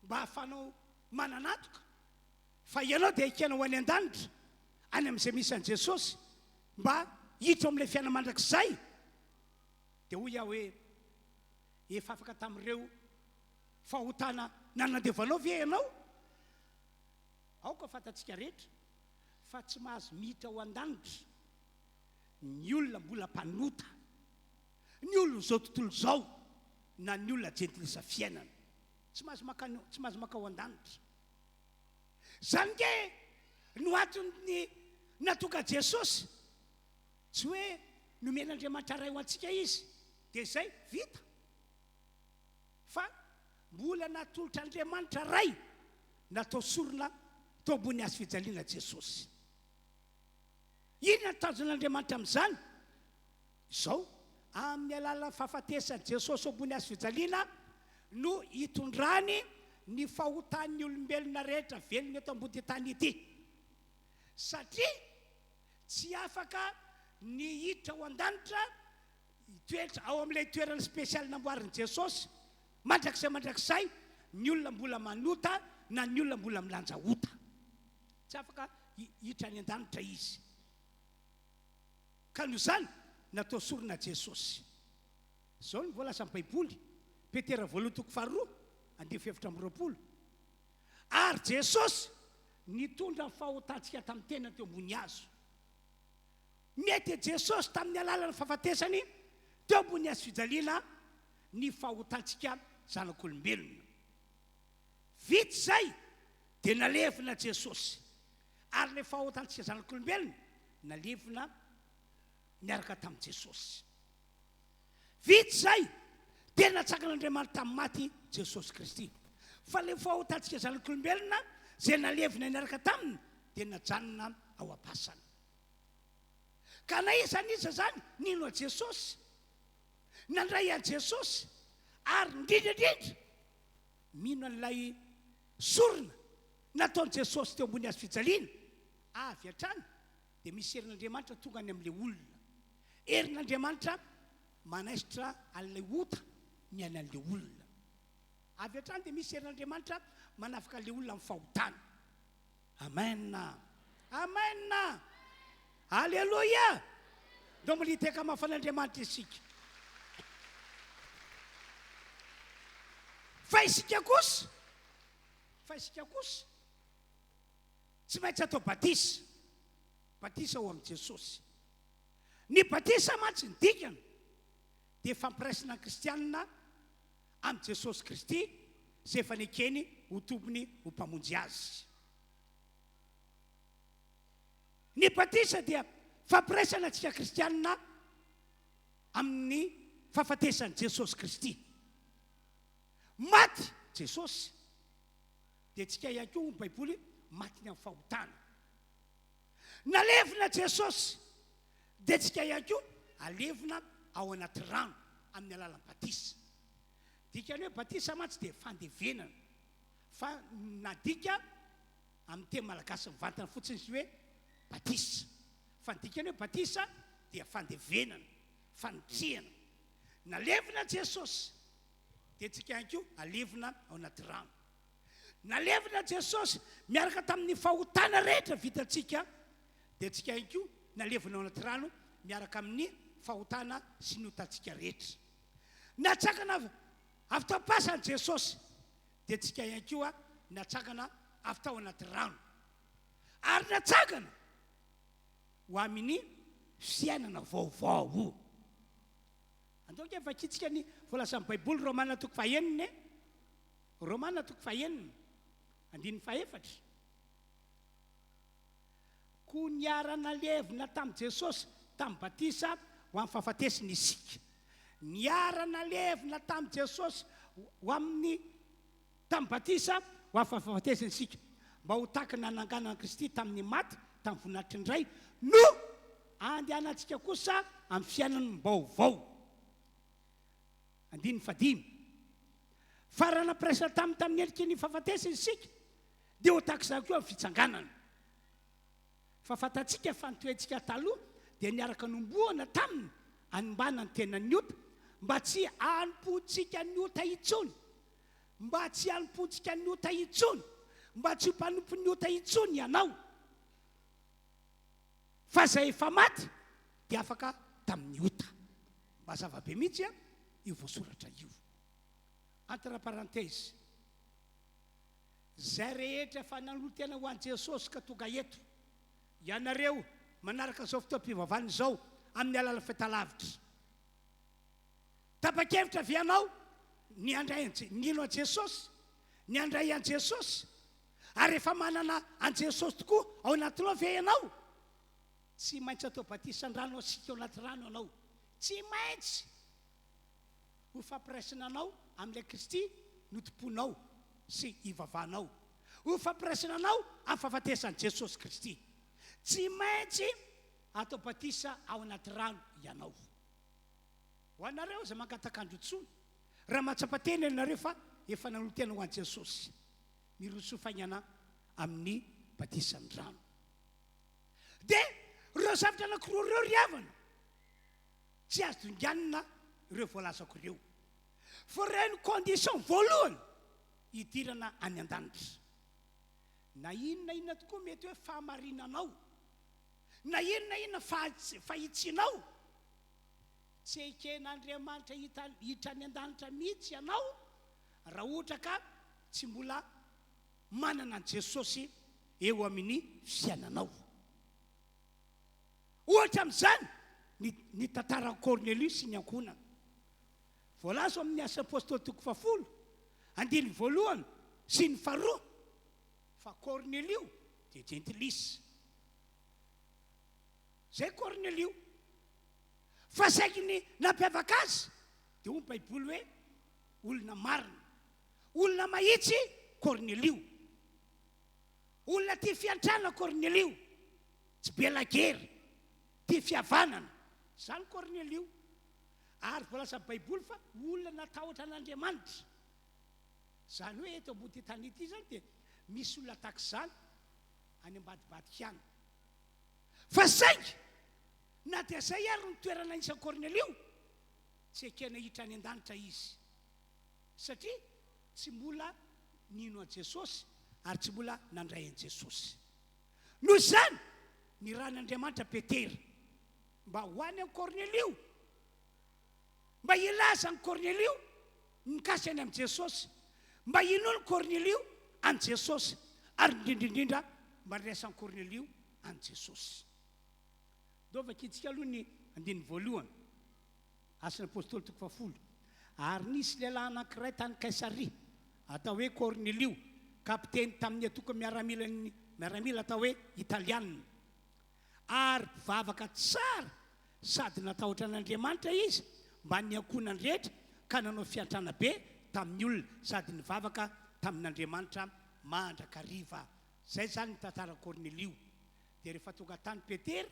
mba hafanao mananatoka fa ianao dia ekena ho any an-danitra any amin'izay misy an' Jesosy mba hiditra amin'ilay fiainana mandrakizay. Dia hoy aho hoe efa afaka tamin'ireo fahotana nanandevanao ve ianao? Aoka fantatsika rehetra fa tsy mahazo miditra ao an-danitra ny olona mbola mpanota, ny olona zao tontolo zao, na ny olona jentilisa fiainana, tsy mahazo maka ao an-danitra. Zany ke no antony natoka jesosy tsy hoe nomen'andriamanitra ray ho antsika izy dia zay vita fa mbola natolotra andriamanitra ray natao sorona tao ambony azy fijaliana jesosy. Inona ny tanjon'andriamanitra amin'izany? Izao amin'ny alalan'ny fahafatesany jesosy ambony azy fijaliana no hitondrany ny fahotan'ny olombelona rehetra velona eto ambody tany ity, satria tsy afaka ny hiditra ao an-danitra toetra ao amin'ilay toerana spesialy namboarin'i jesosy mandrakizay ny olona mbola manota na ny olona mbola milanja ota, tsy afaka hiditra any an-danitra izy. Ka noho izany natao sorona jesosy. Izao ny voalaza amin'ny baiboly, Petera 2:2-20. Ary jesosy nitondra ny fahotantsika tamin'ny tena teo ambony hazo. Mety jesosy tamin'ny alalan'ny fahafatesany teo ambony hazo fijaliana ny fahotantsika zanak'olombelona. Vita zay dia nalevina jesosy, ary ilay fahotantsika zanak'olombelona nalevina miaraka tamin'i jesosy. Vita zay dia natsakan'Andriamanitra tamin'ny maty jesosy Kristy, fa ilay fahotantsika zanak'olombelona zay nalevina miaraka taminy dia najanona ao am-pasana. Ka na isan'iza zany nino a jesosy, nandray an jesosy, ary indrindrandrindra mino an'ilay sorona nataon'i jesosy teo ambony hazo fijaliana, avy hatrany dia misy herin'Andriamanitra tonga any amin'ilay olona. Herin'Andriamanitra manaisitra an'ilay ota ny any an'ilay olona. Avy hatrany dia misy herin'Andriamanitra manafaka an'ilay olona amin'ny fahotana. Amen. Amen. Alleluia. Ndio mliteka mafan'Andriamanitra isika. Fa isika kosa tsy maintsy atao batisa ao amin'i jesosy. Ny batisa mantsy ny dikany dia fampiraisana ny kristianina amin'i jesosy Kristy izay efa nekeny ho tompony ho mpamonjy azy. Ny batisa dia fampiraisana antsika kristianina amin'ny fahafatesany jesosy Kristy. Maty jesosy dia tsika ihany koa ny baiboly maty ny amin'ny fahotana. Nalevina jesosy dia tsika ihany koa alevina ao anaty rano amin'ny alalan'ny batisa. Dikany hoe batisa mantsy dia fandevenana, fa nadika amin'ny teny malagasy mivantana fotsiny izy hoe batisa. Fa ny dikany hoe batisa dia fandevenana, fanotrihana. Nalevina jesosy dia tsika ihany koa alevina ao anaty rano. Nalevina jesosy miaraka tamin'ny fahotana rehetra vitantsika dia tsika ihany koa nalevina ao anaty rano miaraka amin'ny fahotana sy ny otantsika rehetra. Natsakana avy tao am-pasany jesosy dia tsika ihany koa natsakana avy tao anaty rano, ary natsakana ho amin'ny fiainana vaovao. Antoka efa kitsika ny voalaza amin'ny baiboly Romana 9:9, Romana 9:4. Koa niarana levina tamin'i jesosy tamin'ny batisa ho amin'ny fahafatesany isika. Niarana levina tamin'i jesosy ho amin'ny tamin'ny batisa ho amin'ny fahafatesany isika, mba ho tahaka nananganana Kristy tamin'ny maty tamin'ny voninahitry ny ray, no andehanantsika kosa amin'ny fiainana vaovao. 5. Fa raha nampiresana tamin'ny endriky ny fahafatesany isika dia ho tahaka izany koa amin'ny fitsanganana. Fa fantatsika fa nytoentsika taloha dia niaraka nomboana taminy hanimbana ny tenan'ny ota, mba tsy hanompontsika ny ota intsony, mba tsy hanompontsika ny ota intsony, mba tsy mpanompo ny ota intsony ianao. Fa zay efa maty dia afaka tamin'ny ota. Mba zavabe mihitsy io voasoratra io. Entre parenthèse, zay rehetra fa nanolotena ho an'i jesosy ka tonga eto, ianareo manaraka zao fotoam-pivavahana zao amin'ny alalan'ny fahitalavitra. Tapa-kevitra avy ianao ny andray nino a jesosy, ny andray an jesosy, ary efa manana an jesosy tokoa ao anatinao ve ianao? tsy maintsy atao batisan-drano asika ao anaty rano anao, tsy maintsy ho fampiresina anao amin'ilay Kristy notomponao sy ivavahanao, ho fampiresina anao amin'ny fahafatesan'i Jesosy Kristy. Tsy maintsy atao batisa ao anaty rano ianao. Ho anareo izay mangatakandro intsony, raha matsapa-teny ianareo fa efa nanotena ho an'i Jesosy, miroso faingana amin'ny batisan-drano. Dia ireo zavatra anankiroa ireo ry havana, tsy azo donganina ireo voalazako ireo, fa ireo ny condition voalohany hidirana any an-danitra. Na inona tokoa mety hoe fahamarinanao, na inona fahitsinao, tsy eken'Andriamanitra hiditra any an-danitra mihitsy ianao raha ohatra ka tsy mbola manana an Jesosy eo amin'ny fiainanao. Ohatra amin'izany ny tantaran'i Corneliu sy ny ankonana. Voalaza amin'ny asa apôstôly 10 andiny voalohany sy ny faharoa fa Corneliu dia gentilisy. Zay Corneliu. Fa saiki ny nampiavaka azy dia hoy ny Baiboly hoe olona marina, olona mahitsy Corneliu, olona tia fiantrana Corneliu, tsy be lagery, tia fihavanana, zany Corneliu. Ary voalaza Baiboly fa olona natahotra an'Andriamanitra. Zany hoe eto ambony tany ity zany dia misy olona tahak'izany any ambadibadika any. Fa saingy na dia zay ary ny toerana isan'i Corneliu, tsy ekena hiditra any an-danitra izy, satria tsy mbola nino a Jesosy ary tsy mbola nandray an Jesosy. Noho izany ny ran'Andriamanitra Petera mba ho any an Corneliu, mba ilaza ny Corneliu mikasy any amin'ny Jesosy, mba inono Corneliu any Jesosy, ary indrindrindrindra mba nirasan'ny Corneliu any Jesosy. Dova kitsika aloha ny andiny voalohany asan'ny apôstôly 10. Ary nisy lehilahy anankiray tany Kaisaria atao hoe Corneliu, kapiteny tamin'ny atoko miaramila atao hoe italiana, ary vavaka tsara sady natahotra an'Andriamanitra izy mba ny ankonany rehetra ka nanao fiantrana be tamin'ny olona sady nivavaka tamin'Andriamanitra mandrakariva. Zay zany ny tantara Corneliu. Dia rehefa tonga tany Petera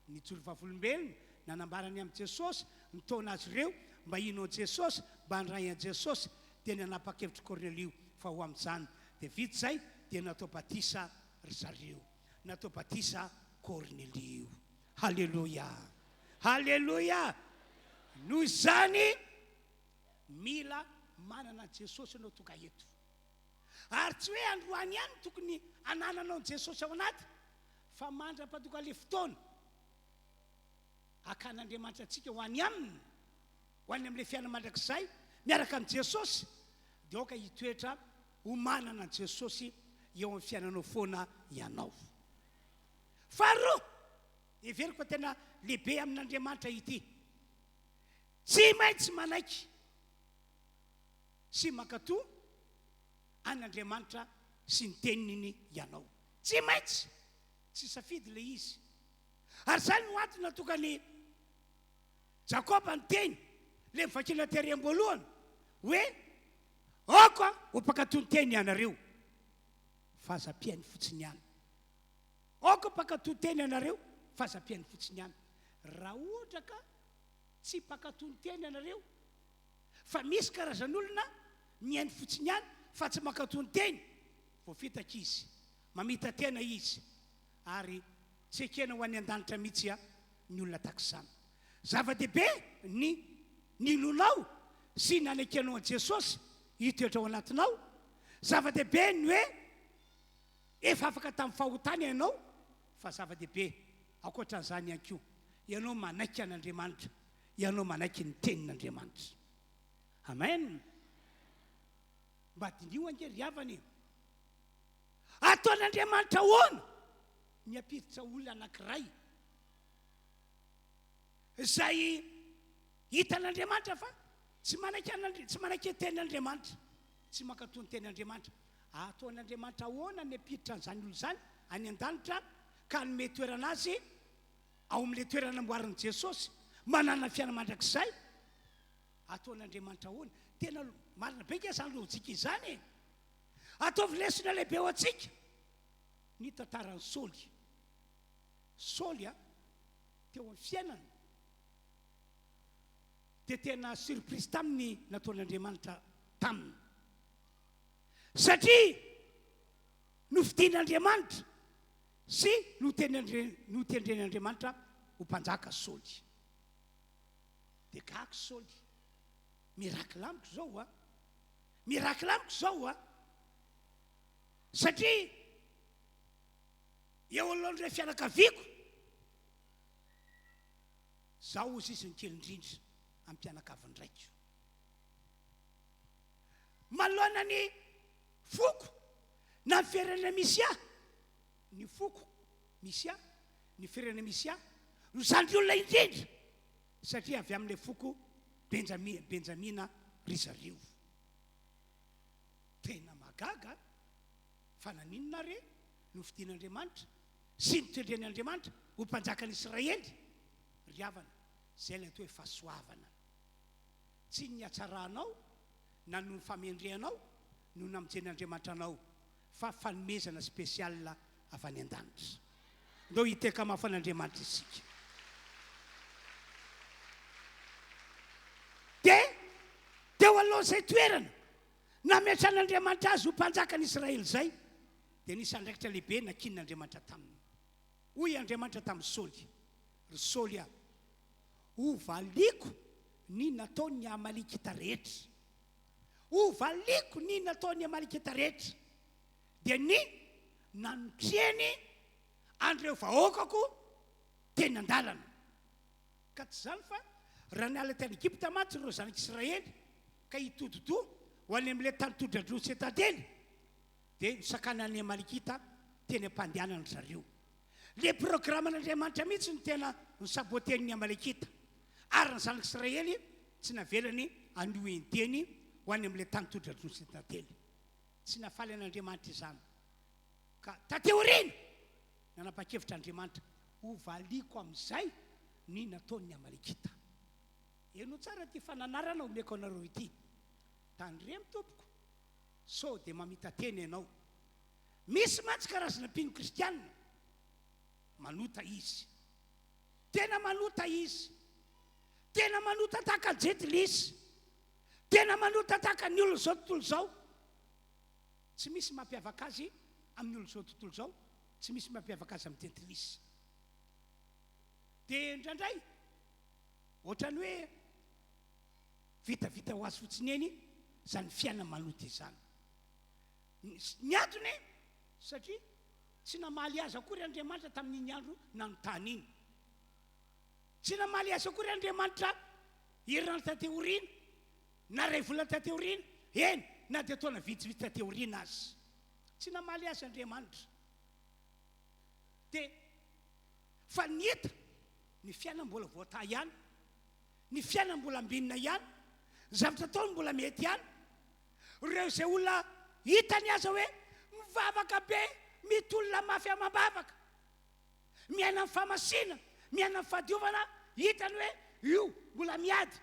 nijoro vavolombelona nanambarany amin'ny Jesosy, nitaona azy ireo mba hino an Jesosy, mba handray an Jesosy, dia nanapa-kevitra Corneliu fa ho amin'izany. Dia vita zay dia natao batisa ry zareo, natao batisa Corneliu. Halleluia, halleluia. Noho izany mila manana Jesosy anao tonga eto, ary tsy hoe androany ihany tokony anananao an Jesosy ao anaty, fa mandra-pahatonga le fotoana akan'Andriamanitra antsika ho any aminy, ho any amin'ilay fiainana mandrakizay miaraka amin'ny Jesosy, dia aoka hitoetra ho manana an Jesosy eo amin'ny fiainanao foana ianao. Faharoa, everiko fa tena lehibe amin'Andriamanitra ity, tsy maintsy manaiky sy mankatoa an'Andriamanitra sy ny teniny ianao. Tsy maintsy, tsy safidy le izy. Ary zany no antony natokany Jakoba ny teny le mivakila tery am-boalohany hoe aoka ho mpankatoa ny teny ianareo fa aza-piainy fotsiny ihany. Aoka mpankatoa ny teny ianareo fa aza-piainy fotsiny ihany. Raha ohatra ka tsy mpankatoa ny teny ianareo, fa misy karazan'olona miainy fotsiny ihany fa tsy mankatoa ny teny, voafitaka izy, mamita tena izy, ary tsy ekena ho any an-danitra mihitsy ny olona tahak'izany. Zava-dehibe ny ninonao sy nanekenao an Jesosy hitoetra ao anatinao. Zava-dehibe ny hoe efa afaka tamin'ny fahotana ianao, fa zava-dehibe ankoatran'izany ihany koa ianao manaiky an'Andriamanitra, ianao manaiky ny tenin'Andriamanitra. Amen. Mba dinio angery havany, ataon'Andriamanitra ahoana ny ampiditra olona anankiray izay hitan'Andriamanitra fa tsy manaiky tenin'Andriamanitra, tsy mankatoa ny tenin'Andriamanitra. Ataon'Andriamanitra ahoana ny ampiditra an'izany olo izany any an-danitra ka nome toerana azy ao amin'ilay toerana amboarin'i Jesosy manana fiaina mandrakizay ataon'Andriamanitra ahoana tena marina be ka izany lojika izany e ataovy lesona lehibe ho antsika ny tantaran'ny Saoly a teo amin'ny fiainana dia tena surprise taminy nataon'Andriamanitra taminy satria nofidian'Andriamanitra sy notendren'Andriamanitra ho mpanjaka Saoly dia gako Saoly mirakila amiko zao a satria eo alohan'ireo fianakaviako zaho ozy izy ny kely indrindra amin'ny mpianakavindraiko manoloana ny foko na ny firenena misy ahy ny foko misy ahy ny firenena misy ahy no zandry olona indrindra satria avy amin'ilay foko benjamina ry zareo tena magaga fa naninona re nofidian'Andriamanitra sy nitendren'Andriamanitra ho mpanjakan'Israely ry havana zay ilay atao hoe fahasoavana tsy ny hatsaranao na no ny famendrehanao no namijen'Andriamanitra anao fa fanomezana spesiala avy any an-danitra ndao hiteka mafan'Andriamanitra isika dia teo alohan'izay toerana nametran'Andriamanitra azy ho mpanjakan'Israely zay dia nisy andraikitra lehibe nakin'Andriamanitra taminy hoy Andriamanitra tamin'ny Saoly ry Saoly a ho valiko ny nataony Amalekita rehetra ho valiko ny nataony Amalekita rehetra dia ny nanotreny andreo vahoakako teny an-dalana ka tsy zany fa raha niala tany Egypta matsy ireo zanak'Israely ka hitododo ho any amin'ilay tany todradro setadely dia nisakanan'ny Amalekita teny ampandehanana zareo le programan'Andriamanitra mihitsy ny tena nisaboten'ny Amalekita ary ny zanak'Israely tsy navelany anioenteny ho any amin'ilay tany todradro setadely tsy nafaly an'Andriamanitra izany ka tateorina nanapa-kevitr'Andriamanitra ho valiko amin'izay ny nataon'ny Amalekita eno tsara ty fananarana omeko anareo ity tandremo tompoko sao dia mamita teny ianao misy mantsy karazana mpino kristianina manota izy tena manota izy tena manota tahaka jetlisy tena manota tahaka ny olo zao tontolo zao tsy misy mampiavaka azy amin'ny olo zao tontolo zao tsy misy mampiavaka azy amin'ny jetlisy dia indraindray ohatrany hoe vitavita ho azy fotsiny eny zany fiaina manota izany ny antony satria tsy namaly azy akory Andriamanitra tamin'iny andro nanontany iny tsy namaly azy akory Andriamanitra hirana tateoriana na ray volana tateoriana eny na dia taona vitsivitsy tateoriana azy tsy namaly azy Andriamanitra dia fa nyhita ny fiaina mbola voata ihany ny fiaina mbola ambinina ihany zavatra ataony mbola mety ihany ireo izay olona hitany aza hoe mivavaka be mitolona mafy-am-bavaka miaina amin'ny famasina miaina amin'ny fahadiovana hitany hoe io mbola miady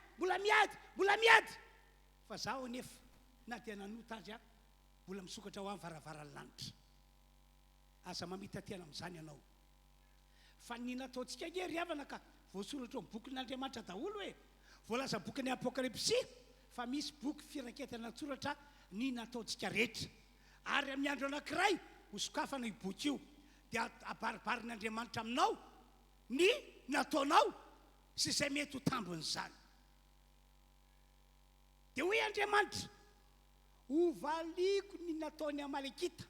fa zaho nefa na dia nanota azy a mbola misokatra ho amin'ny varavaran'ny lanitra aza mamita tena amin'izany ianao fa ny nataontsika ry havana ka voasoratra amin'ny bokin'Andriamanitra daholo hoe voalaza bokin'ny Apokalipsy fa misy boky firaketana tsoratra ny nataontsika rehetra ary amin'ny andro anankiray ho sokafana io boky io dia abaribarin'Andriamanitra aminao ny nataonao sy izay mety ho tambon'izany dia hoe Andriamanitra ho valiko ny nataony Amalekita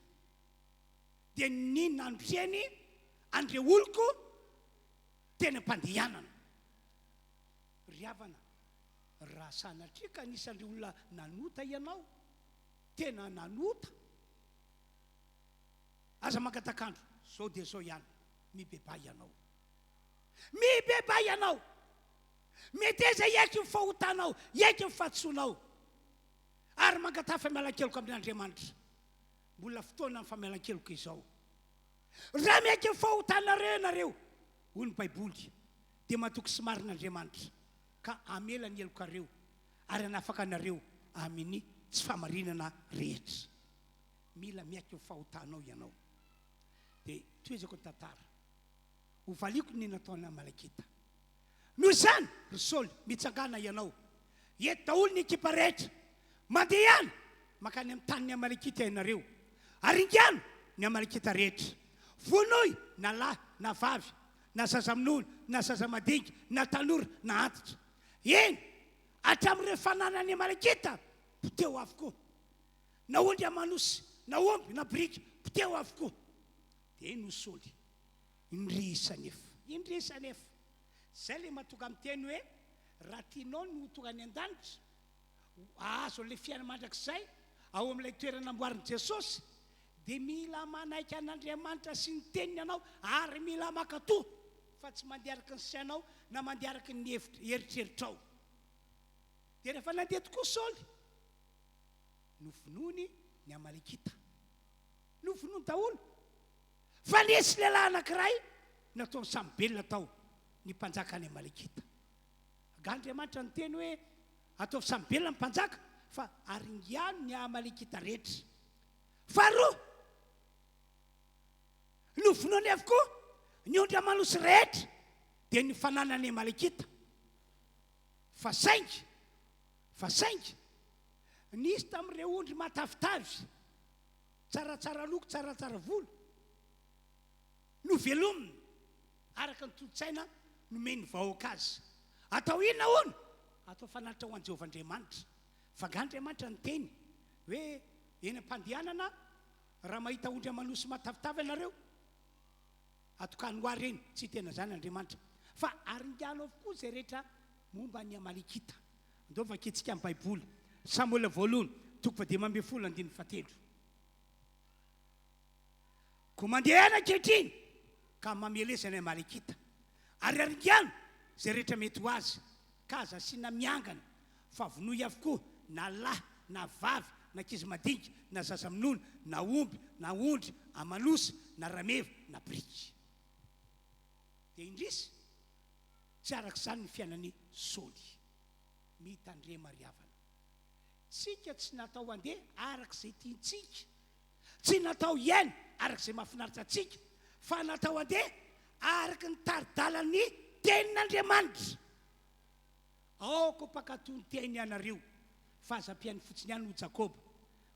dia ny nandreny andreo oloko teny ampandehanana ry havana raha sanatria ka nisandry olona nanota ianao tena nanota aza mangatakandro zao dia zao ihany mibeba ianao mety eza iaiky mifahotanao iaiky mifatsoanao ary mangatafa mialan-keloko amin'Andriamanitra mbola fotoana amin'ny famelan-keloko izao raha maiky mifahotanareo ianareo hoy ny baiboly dia mahatoky sy marin'Andriamanitra ka amela ny helokareo ary anafaka anareo amin'ny tsy famarinana rehetra. Mila miaiky fahotanao ianao. Dia toezako ny tantara ho valiko ny nataona Malakita. Noho izany ry Saoly mitsangana ianao eto daholo ny ekipa rehetra mandeha ihany makany amin'ny tany ny Amalekita ianareo ary ingano ny Amalekita rehetra vonoy na lahy na vavy na zazamin'olo na zazamadinika na tanora na antitra eny hatramin'ireo fananany Amalekita poteo avokoa na ondry amanosy na omby na brika poteo avokoa. Dia no Saoly indrisanefa zay le mahatonga amin'ny teny hoe raha tianao no tonga ny an-danitra ahazo le fiaina mandrakizay ao amin'ilay toerana amboarin'i Jesosy dia mila manaiky an'Andriamanitra sy ny teniny ianao ary mila makatoa fa tsy mandeha araky ny sainao na mandeha araky ny eritreritrao. Dia rehefa nandeha tokoa Saoly novonoiny ny Amalekita, novonoiny daholo fa nisy lehilahy anankiray nataony samybelona tao ny mpanjaka ny Amalekita. Andriamanitra ny teny hoe ataovy samybelona ny mpanjaka fa aringano ny Amalekita rehetra. Faharoa novonoiny avokoa ny ondry amanosy rehetra dia ny fananany Amalekita. Fa saingy nisy tamin'ireo ondry matavitavy tsaratsara loko tsaratsara volo no velominy araka ny tolotsaina nomeny vahoaka azy. Atao inona hono? Atao fanatitra ho an'i Jehovahandriamanitra. Fa Andriamanitra ny teny hoe eny am-pandehanana raha mahita ondry amanosy matavitavy ianareo atokany ho ary eny. Tsy tena zany Andriamanitra fa aringano avokoa zay rehetra momba ny Amalekita. Andao vakitsika amin'ny baiboly Samuel voalohany 2:17. Ko mandeha ankehitriny ka mamelezana Amalekita ary aringano zay rehetra mety ho azy ka aza asiana miangana fa vonoy avokoa na lahy na vavy na ankizy madinika na zazamin'olo na omby na ondry amanosy na rameva na briky. Dia indrisy tsy arak'izany ny fiainan'ny Saoly mitandre mariavana. Tsika tsy natao handeha arak'izay tiantsika, tsy natao iaina arak'izay mahafinaritra antsika, fa natao handeha araky ny tari-dalan'ny tenin'Andriamanitra. Aoko mpakatoa ny teny ianareo fa aza-piainy fotsiny ihany ho Jakoba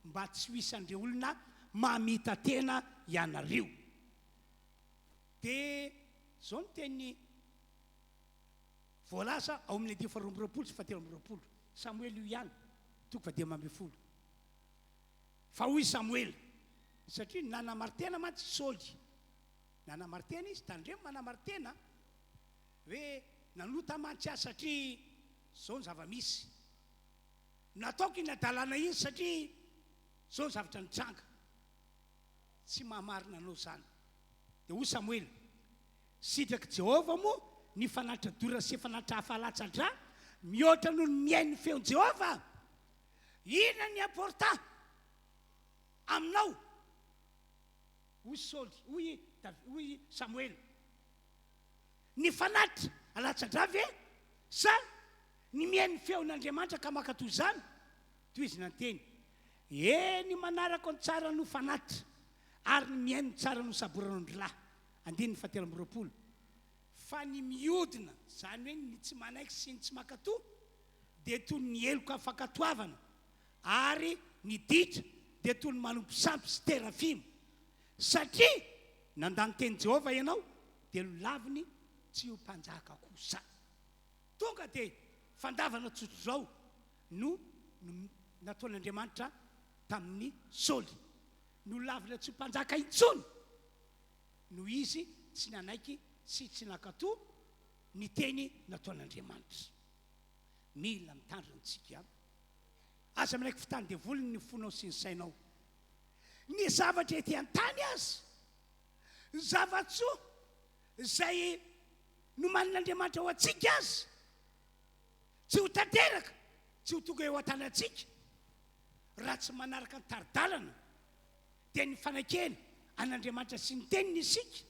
mba tsy ho isan'ireo olona mamita tena ianareo. Dia zao ny teny voalaza ao amin'ny 2:20 sy 7:20 Samuel io ihany 2:12. Fa hoy Samuel satria nanamartena mantsy Saoly, nanamartena izy tandremo manamartena hoe nanota mantsy azy satria zao ny zava-misy nataoko iny adalana iny satria zao ny zavatra nitranga, tsy mahamarina anao zany. Dia hoy Samuel sitraky Jehova moa ny fanatitra dora sy fanatitra hafalatsa-dra mihoatra noho ny miain'ny feon'i Jehova. Inona ny important aminao? Hoy Saoly, hoy Samuel, ny fanatitra halatsa-dra ve sa ny miain'ny feon'Andriamanitra ka makatoy zany? Toy izy nanteny eny manaraka ny tsara no fanatitra ary ny miain'ny tsara no saboran'ondry lahy. 7:20. Fa ny miodina zany hoe ny tsy manaiky sy ny tsy makatoa dia toy ny eloko afakatoavana ary ny ditra dia toy ny manompo sampy sy terafima. Satria nandany teny Jehova ianao dia lolaviny tsy ho mpanjaka kosa. Tonga dia fandavana tsotro zao no nataon'Andriamanitra tamin'ny Saoly. No lavina tsy ho mpanjaka intsony no izy tsy nanaiky sy tsy nakatoa ny teny nataon'Andriamanitra. Mila mitandrintsika aza minaiky fitany devoliny ny fonao sy ny sainao. Ny zavatra ety an-tany azy zavatsoa zay no manin'Andriamanitra ho antsika azy tsy ho tanteraka, tsy ho tonga eo an-tanantsika raha tsy manaraka ny taridalana dia ny fanakena an'Andriamanitra sy ny teniny isika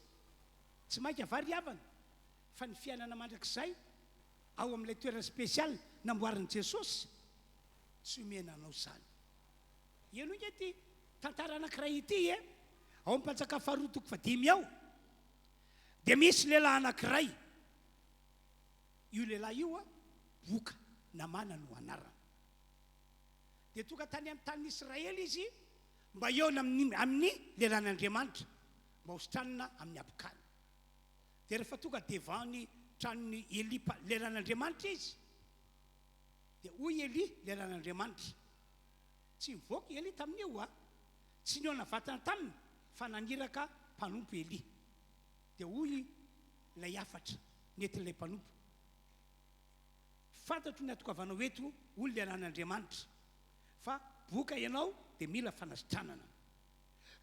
tsy mainka avariavana fa ny fiainana mandrakizay ao amin'ilay toerana spesialy namboarin'i Jesosy tsy omena anao izany. Eno inge ty tantara anankiray ity ao amin'ny Panjaka faharoa toko 5 ao dia misy lehilahy anankiray. Io lehilahy io boka namana no anarana. Dia tonga tany amin'ny tanin'Israely izy mba eona amin'ny lehilahin'Andriamanitra mba hositranina amin'ny apokany. Dia rehefa tonga devant ny tranony Eli lehilahin'Andriamanitra izy dia hoy Eli lehilahin'Andriamanitra, tsy mivoaka Eli tamin'io tsy niona vatana taminy fa naniraka mpanompo Eli. Dia hoy ilay afatra nentin'ilay mpanompo, fantatro ny atokovanao eto hoy lehilahin'Andriamanitra fa boka ianao dia mila fanasitranana.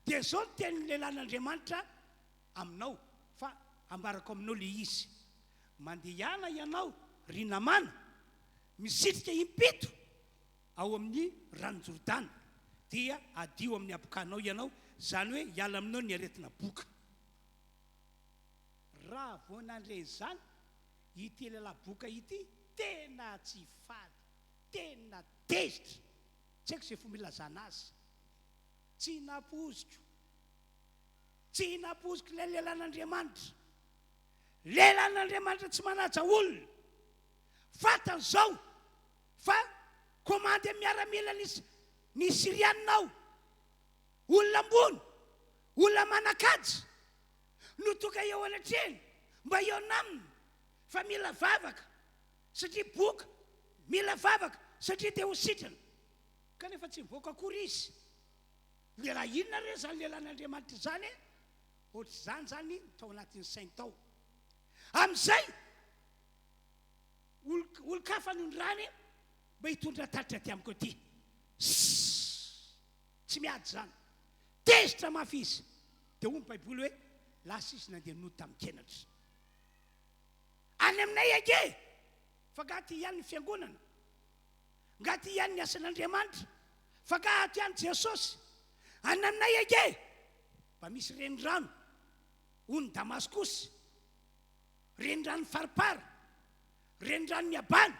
Dia zao ny tenin'ny lehilahin'Andriamanitra aminao, fa ambarako aminao le izy, mandehana ianao ry namana misitrika impito ao amin'ny rano Jordana dia adio amin'ny apokanao ianao, zany hoe hiala aminao ny aretina boka. Raha vao nandre zany ity lehilahy boka ity tena tsy faly, tena tezitra, tsy haiko izay fomba ilazana azy. Tsy napoziko ilay lehilahin'Andriamanitra. Lehilahin'Andriamanitra tsy manaja olona. Fantany zao fa komandy miaramila ny sirianinao, olona ambony, olona manakajy no toka eo anatreny mba eo naminy fa mila vavaka satria boka, mila vavaka satria dia ho sitrana. Kanefa tsy mivoaka akory izy. Lehilahy inona re zany lehilahin'Andriamanitra zany ohatr'izany zany tao anatin'ny sainy tao. Amin'izay olo-kafa nondrany mba hitondra taritra ty amiko aty. Tsy miady zany, tezitra mafy izy. Dia hoy ny Baiboly hoe lasa izy nandeha nody tamin'ny kenatra. Any aminay ake fa gaty ihany ny fiangonana, gaty ihany ny asan'Andriamanitra, fa gaty ihany Jesosy. Any aminay ake mba misy renirano hoy ny Damaskosy, renirano faripara, renirano ny abany.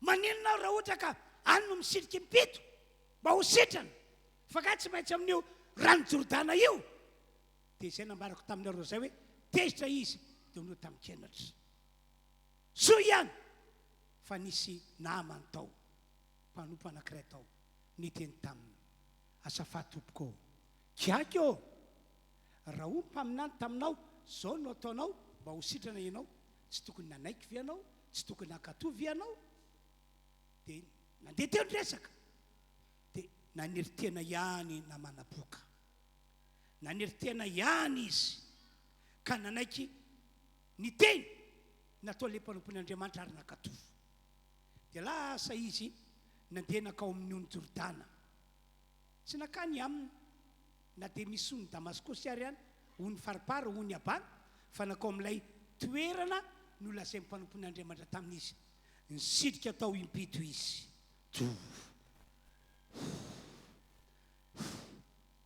Maninonao raha ohatra ka any no misitriky impito mba ho sitrana, fa gaty tsy maintsy amin'io rano Jordana io. Dia izay nambarako taminareo zay hoe tezitra izy dia nody tamin'ny kenatra. Soa ihany fa nisy namany tao, mpanompo anankiray tao, niteny taminy, azafady tompoko, kiaky ô, raha ho mpaminany taminao zao no ataonao mba ho sitrana ianao, tsy tokony nanaiky ve ianao, tsy tokony nankatoy ve ianao. Dia nandeha teo ny resaka dia naneritena ihany namana boka, naneritena ihany izy ka nanaiky ny teny natao le mpanompon'Andriamanitra ary nankatoy. Dia lasa izy nandeha nakao amin'ny ony Jordana, tsy nakany aminy na dia misy ony Damaskosy ary ihany, ony faripara, ony abany, fa nakao amin'ilay toerana no lazay mpanompon'Andriamanitra tamin'izy. Nisitrika tao impito izy,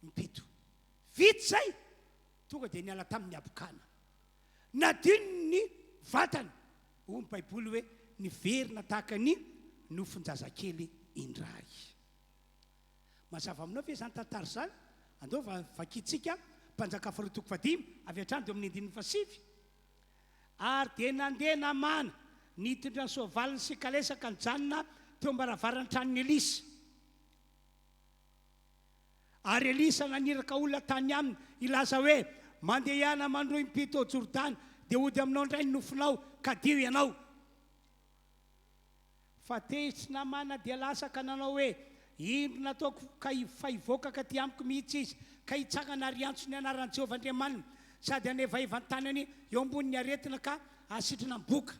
impito vita zay tonga dia niala tamin'ny abokana, nadino ny vatany. Hoy ny Baiboly hoe niverina tahaka ny nofon-jazakely indray. Mazava aminao ve zany tantara zany? Andao vakitsika Mpanjaka faharoa toko 5 avy hatrany dia amin'ny 15. Ary dia nandeha namana nitondra ny soavalyny sy kalesaka nijanona teo ambaravarany tranon'ny Elisa. Ary Elisa naniraka olona tany aminy ilaza hoe mandeha ihana mandroa impito ao Jordana dia hody aminao indray ny nofinao ka dio ianao. Fa tezitra namana dia lasaka nanao hoe indro nataoko ka faivoaka ty amiko mihitsy izy ka hitsangana ariantso ny anaran'i Jehovah Andriamanina sady anevaivany tanany eo ambonin'ny aretina ka asitrana ny boka.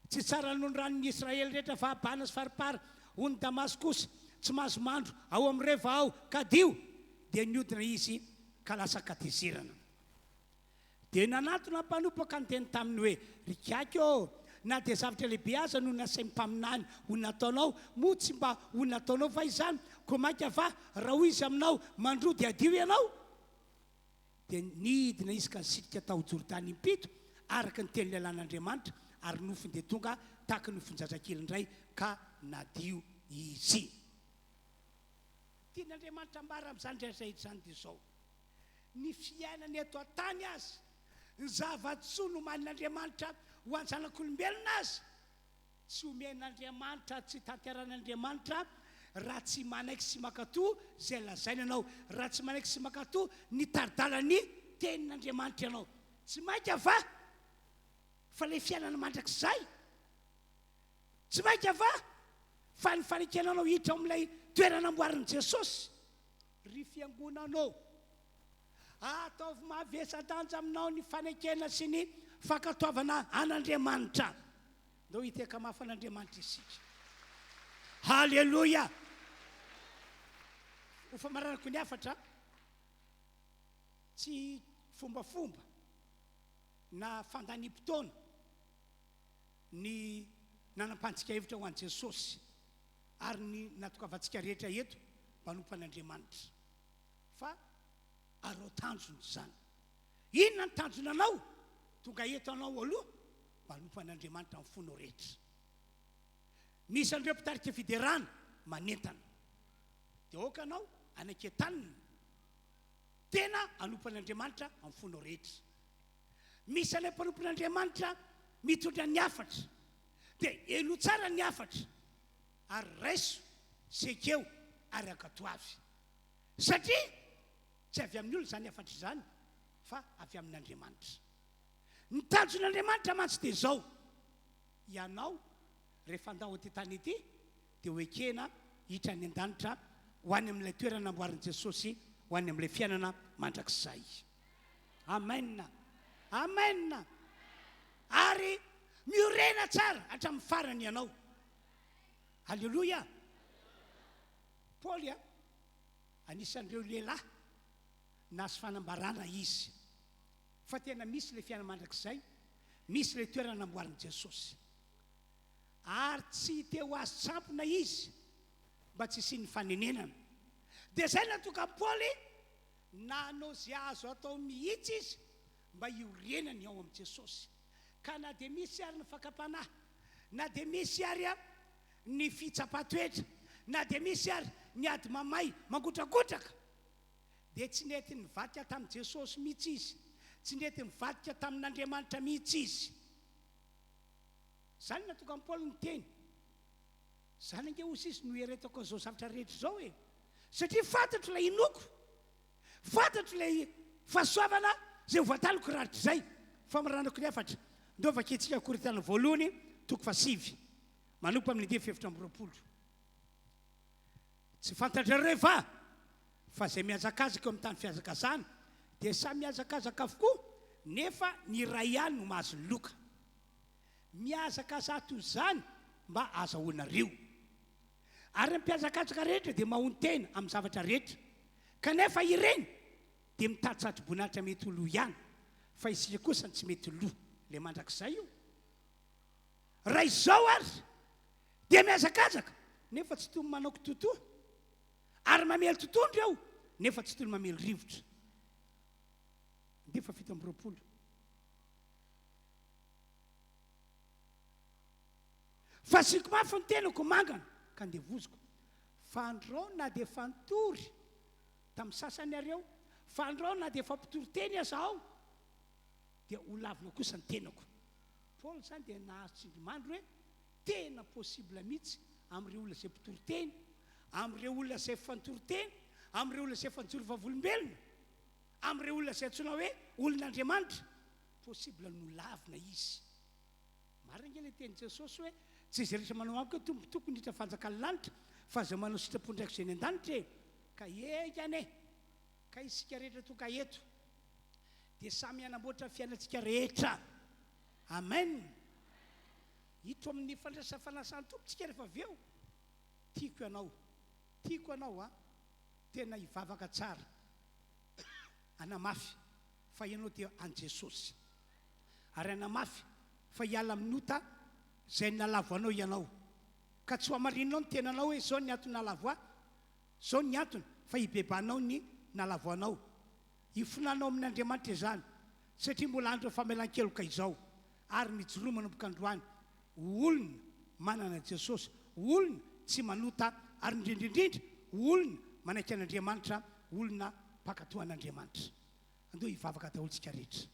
Tsy tsara noho ny ranon'ny Israely rehetra fa abana sy faripara hoy ny Damaskosy tsy mahazo mandro ao amin'ny reva ao ka dio. Dia niodina izy ka lasa katizirana. Dia nanatona mpanompoka ny teny taminy hoe rikaiky ô, na dia zavatra lehibe aza no nasay mpaminany ho nataonao, moa tsy mba ho nataonao fa izany, ko mainka fa raha hoy izy aminao mandro dia adio ianao. Dia nidina izy ka nisitrika tao Jordana impito araka ny teny lelan'Andriamanitra ary nofiny dia tonga tahaka nofonjazakely indray ka nadio izy. Tian'Andriamanitra mbara amin'izany rehetrarehetra izany dia izao, ny fiainany eto an-tany azy, ny zava-tsoa no manin'Andriamanitra ho an'ny zanak'olombelona azy, tsy omen'Andriamanitra, tsy tanteran'Andriamanitra raha tsy manaiky sy makatoa izay lazaina ianao, raha tsy manaiky sy makatoa ny taridalany tenin'Andriamanitra ianao. Tsy mainka va fa ilay fiainana mandrakizay, tsy mainka va fa ny fanekenanao hiditra amin'ilay toerana amboarin'i Jesosy. Ry fiangonanao, ataovy mavesa-danja aminao ny fanekena sy ny fankatoavana an'Andriamanitra. Ndao hiteka mafy an'Andriamanitra isika. Halleloia. Ho famaranako ny afatra, tsy fombafomba na fandanim-potoana ny nanampantsika hevitra ho an'i Jesosy ary ny natokavantsika rehetra eto mpanompo an'Andriamanitra, fa arao tanjona izany. Inona ny tanjona anao tonga eto anao aloha mpanompo an'Andriamanitra amin'ny fonao rehetra. Misy an'ireo mpitarika fiderana manentana, dia oka anao anaketanina tena hanompo an'Andriamanitra amin'ny fonao rehetra. Misy an'ilay mpanompo an'Andriamanitra mitondra ny afatra, dia elo tsara ny afatra ary raiso sekeo ary ankatoavy, satria tsy avy amin'ny olona izany afatra izany fa avy amin'Andriamanitra. Ny tanjon'Andriamanitra mantsy dia izao, ianao rehefa andao aty tany ity dia hoekena hitra ny an-danitra ho any amin'ilay toerana amboarin'i Jesosy, ho any amin'ilay fiainana mandrakizay. Amen. Amen. Ary miorena tsara hatramin'ny farany ianao. Halleloia. Paoly anisan'ireo lehilahy nasy fanambarana izy, fa tena misy ilay fiainana mandrakizay, misy ilay toerana amboarin'i Jesosy, ary tsy teo azy tsampona izy mba tsy sy ny fanenenana. Dia izay natoka Paoly nanao izay azo atao mihitsy izy mba hiorenany ao amin'i Jesosy. Ka na dia misy ary ny fakapanahy, na dia misy ary ny fitsapa-toetra, na dia misy ary ny ady mamay mangotragotraka, dia tsy nety nivadika tamin'i Jesosy mihitsy izy, tsy nety nivadika tamin'Andriamanitra mihitsy izy. Zany natoka amin'ny Paoly ny teny. Zany ange hozy izy no heretako an'izao zavatra rehetra izao e, satria fantatro ilay inoko, fantatro ilay fahasoavana izay ho voataliko rahatr' izay. Famaranako ny afatra, ndao vaketsika Korintiana voalohany toko 5 manompo amin'ny 7:20. Tsy fantatrareo va fa izay miazakazaka eo amin'ny tany fiazakazana dia samy miazakazaka avokoa, nefa ny ray ihany no mahazo ny loka. Miazakaza toy izany mba azahoanareo, ary ny mpiazakazaka rehetra dia mahony tena amin'ny zavatra rehetra, kanefa ireny dia mitady satro-boninahitra mety ho loha ihany, fa isika kosa tsy mety loha ilay mandrakizay io. Raha izao ary dia miazakazaka nefa tsy toy ny manao totoa, ary mamely totondro eo nefa tsy toy ny mamely rivotra. 7:20. Fa siko mafy ny tenako mangana ka ndevoziko, fandrao na dia fantory tamin'ny sasany areo, fandrao na dia fampitory teny aza ao, dia ho lavina kosa ny tenako. Paoly zany dia nahazo tsindrimandro hoe tena possible mihitsy amin'ireo olona izay mpitory teny, amin'ireo olona izay fantory teny, amin'ireo olona izay fanjory vavolombelona, amin'ireo olona izay antsoina hoe olon'Andriamanitra, possible no lavina izy. Marina nge ilay teny Jesosy hoe tsy izay rehetra manao amiko tokony hitra fanjakany lanitra, fa izay manao sitrapondraiky izay ny an-danitra e. Ka ekane, ka isika rehetra toka eto dia samy hanamboatra fiainantsika rehetra. Amen. Hito amin'ny fandraisa fanasan'ny tompontsika rehefa avy eo. Tiako ianao tena hivavaka tsara, anamafy fa ianao dia an Jesosy, ary anamafy fa hiala aminota izay nalavo anao ianao, ka tsy ho amarinao ny tenanao hoe zao ny antony nalavo ahy, zao ny antony, fa hibebanao ny nalavo anao. Hifonanao amin'Andriamanitra izany, satria mbola andro famelan-keloka izao ary nijoroa manomboka androany olona manana jesosy olona tsy manota ary indrindrindrindra olona manaiky an'Andriamanitra olona mpakatoan'Andriamanitra andeha hivavaka daholotsika rehetra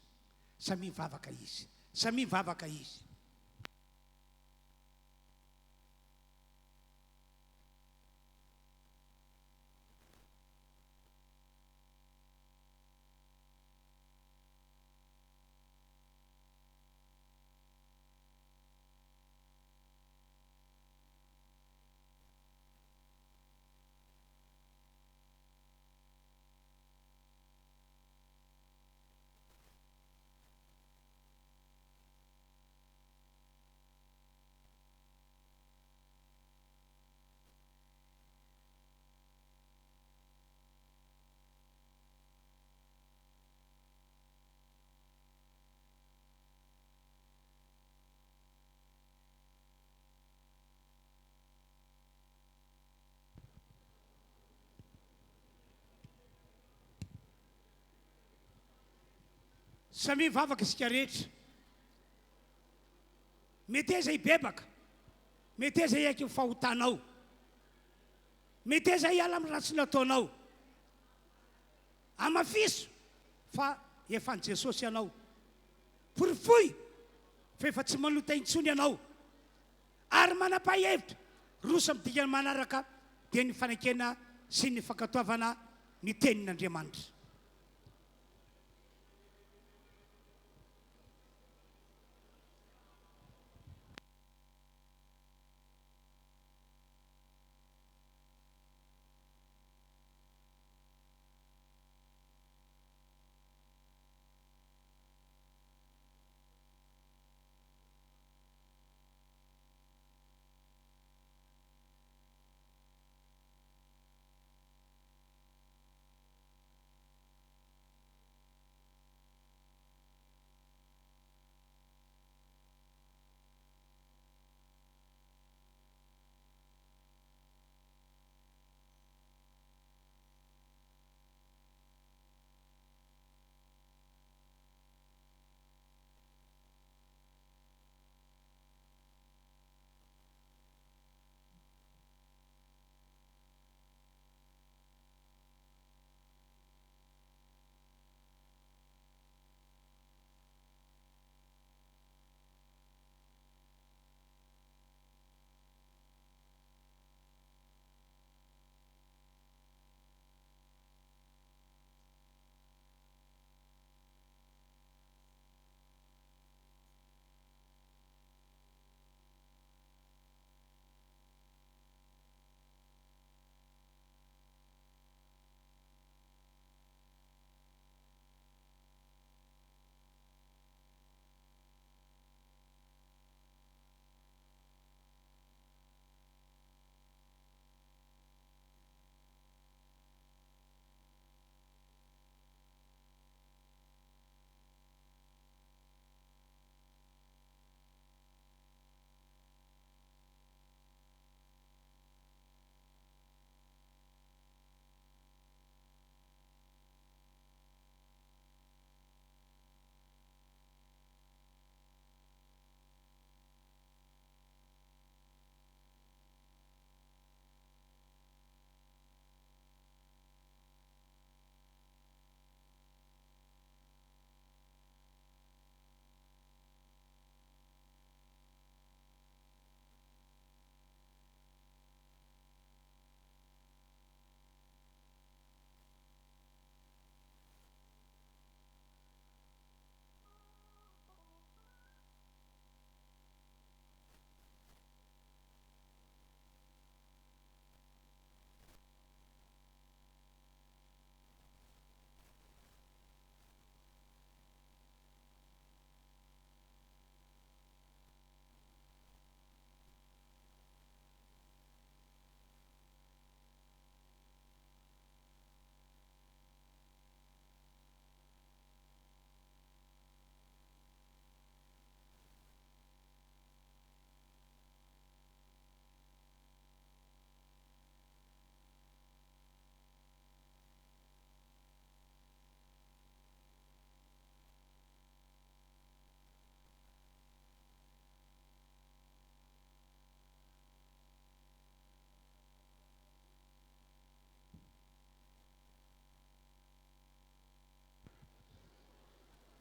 samy mivavaka izy samy mivavaka izy samy mivavaka isika rehetra mety eza hibebaka mety eza hiaiky ny fahotanao mety eza hiala amin'ny ratsy nataonao amafiso fa efa ny Jesosy ianao porifoy fa efa tsy manota intsony ianao ary manapa-hevitra roso amin'ny dikany manaraka dia ny fanekena sy ny fankatoavana ny tenin'Andriamanitra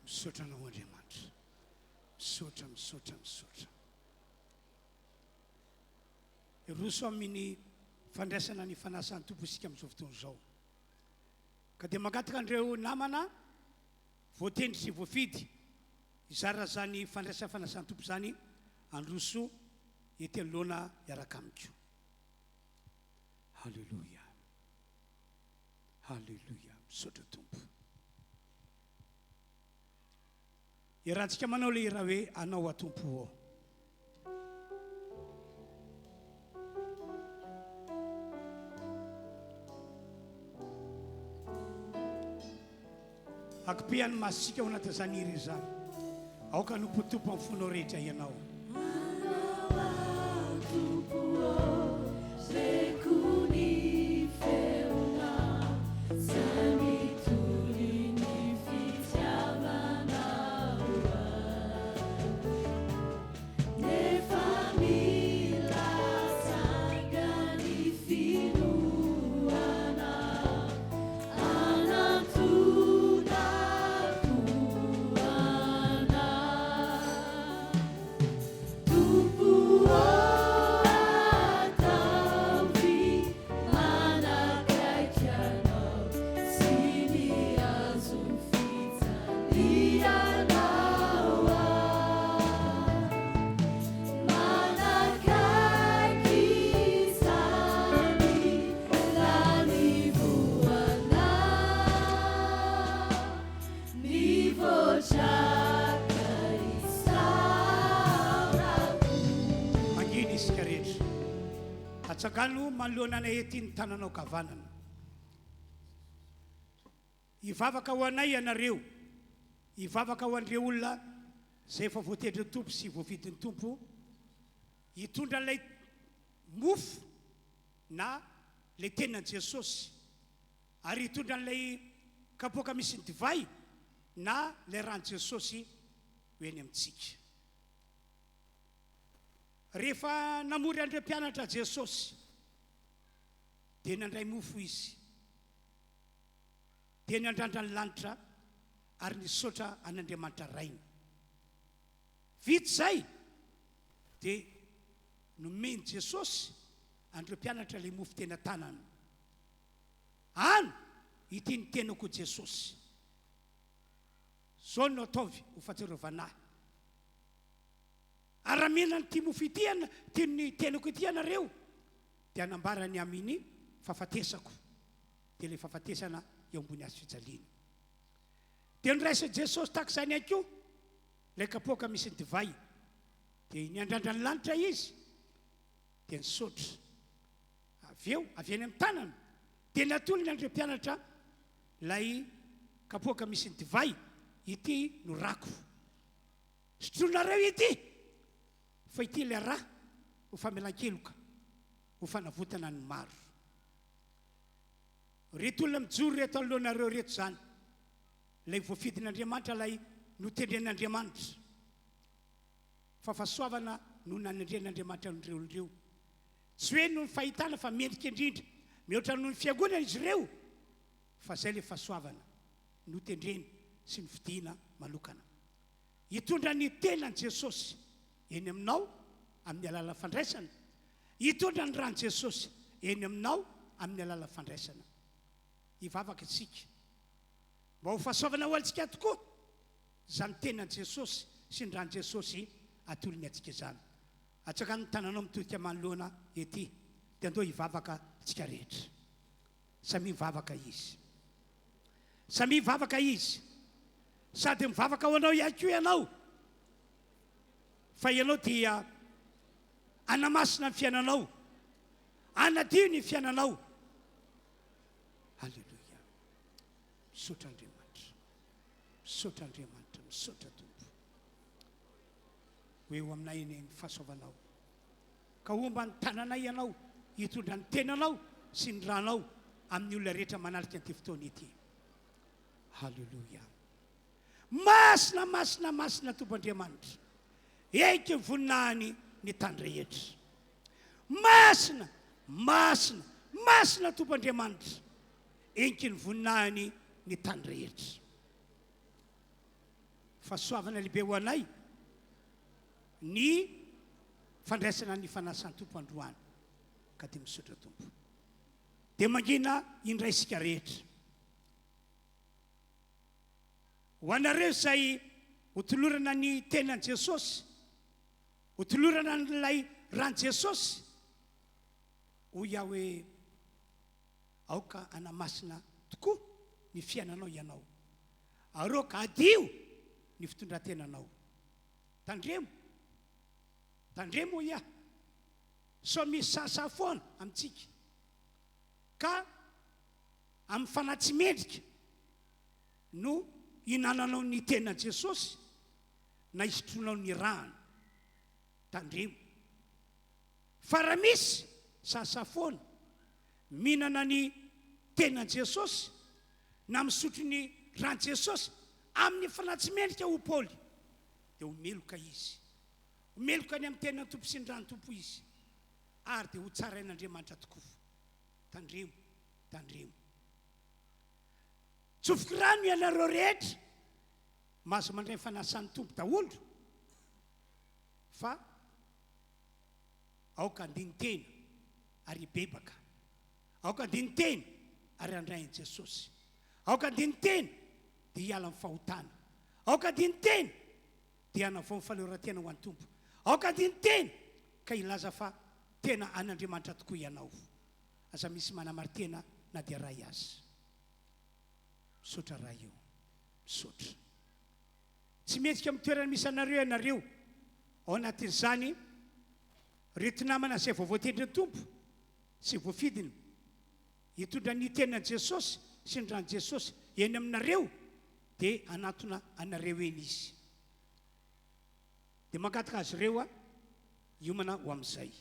misaotra anao Andriamanitra, misaotra misaotra misaotra. Roso amin'ny fandraisana ny fanasan'ny tompo isika amin'izao fotoana izao. Ka dia mangataka andreo namana voatendry sy voafidy izara zany fandraisana fanasan'ny tompo zany androso ety anoloana iaraka amiko. Halleluja, halleluja, misaotra tompo. Irahantsika manao le raha hoe anao atompo ao. Akipihany masika ao anaty zany iry zany. Aoka nompotompo amin'ny fonao rehetra ianao. Atsakano manoloana anay ety ny tananao kavanana. Hivavaka ho anay ianareo, hivavaka ho andreo olona zay efa voatendry ny tompo sy voafidy ny tompo, hitondra ilay mofo na ilay teninan'i Jesosy, ary hitondra ilay kapoaka misy ny divay na ilay ranon'i Jesosy ho eny amintsika. Rehefa namory andreo mpianatra Jesosy dia nandray mofo izy, dia niandrandra ny lanitra ary nisaotra an'Andriamanitra rainy. Vita zay dia nomeny Jesosy andreo mpianatra ilay mofo tena tanana. Any ity ny tenako Jesosy, zao no ataovy ho fahatsiarovanahy. Aramena ny ty mofo ity, ty ny tenako ity ianareo, dia anambarany amin'ny fahafatesako. Dia ilay fahafatesana eo ambony hazo fijaliana. Dia niraisa Jesosy tahaka izany ihany koa ilay kapoaka misy ny divay, dia niandrandra ny lanitra izy, dia nisaotra. Avy eo avy eny amin'ny tanana, dia natolony andreo mpianatra ilay kapoaka misy ny divay, ity no rako. Sotroinareo ity, fa ity ilay raha ho famelan-keloka, ho fanavotana ny maro. Reto olona mijoro reto alohanareo reto zany, ilay voafidin'Andriamanitra, ilay notendren'Andriamanitra. Fahafasoavana no nanendren'Andriamanitra n'ireo olon'ireo. Tsy hoe no ny fahitana fa mendrika indrindra, mihoatra noho ny fiangonana izy ireo, fa zay ilay fahasoavana notendreny sy ny fidiana manokana. Hitondra ny tenan'i Jesosy eny aminao amin'ny alala fandraisana, hitondra ny ranon'i Jesosy eny aminao amin'ny alala fandraisana. Hivavaka isika mba ho fahasoavana ho antsika tokoa zany tenan'i Jesosy sy ny ranon'i Jesosy atolony antsika zany. Atsaka ny tananao mitodika manoloana ety, dia andao hivavaka tsika rehetra. Samy mivavaka izy, samy mivavaka izy, sady mivavaka ho anao ihany koa ianao, fa ianao dia anamasina ny fiainanao, anadio ny fiainanao. Halleluja, misaotra Andriamanitra, misaotra Andriamanitra, misaotra tompo. Hoe ho aminay eny ny fahasoavanao, ka omba ny tananay ianao, hitondra ny tenanao sy ny ranao amin'ny olona rehetra manalika an'ity fotoana ity. Halleluja. Masina, masina, masina tompo Andriamanitra, eika voninahiny ny tany rehetra. Masina, masina, masina tompo Andriamanitra, eika ny voninahiny ny tany rehetra. fahasoavana lehibe ho anay ny fandraisana ny fanasan'ny tompo androany ka dia misaotra tompo dia mangina indray isika rehetra ho anareo izay hotolorana ny tenan' Jesosy hotolorana n'ilay ran' Jesosy ho iaho hoe aoka anamasina tokoa ny fiainanao ianao aroka adio ny fitondrantenanao tandremo ho ia so misy sasa foana amintsika ka amin'ny fanahy tsy mendrika no hinananao ny tenan' Jesosy na hisotronao ny rano tandremo fa raha misy sasa foana mihinana ny tenan' Jesosy na misotro ny ran' Jesosy amin'ny fanahy tsy mendrika ho Paoly dia homeloka izy homeloka ny amin'ny tenan'ny tompo sy ny rano tompo izy ary dia ho tsarain'Andriamanitra tokoa tandremo tsofoky rano ianareo rehetra mahazo mandray fanasan'ny tompo daholo fa aoka andiny tena ary bebaka aoka andiny tena ary andrain'i Jesosy aoka andiny tena dia hiala amin'ny fahotana aoka andiny tena dia hanavao ny fahaleoran-tena ho an'ny tompo aoka andiny tena ka ilaza fa tena an'Andriamanitra tokoa ianao aza misy manamary-tena na dia ray azy misaotra raha io misaotra tsy metsika amin'ny toerana misy anareo ianareo ao anatin'izany reto namana izay voavoatendry ny tompo sy voafidiny hitondra ny tenan' Jesosy sy ny ran' Jesosy eny aminareo dia anatona anareo eny izy dia mangataka azy ireo a hiomana ho amin'izay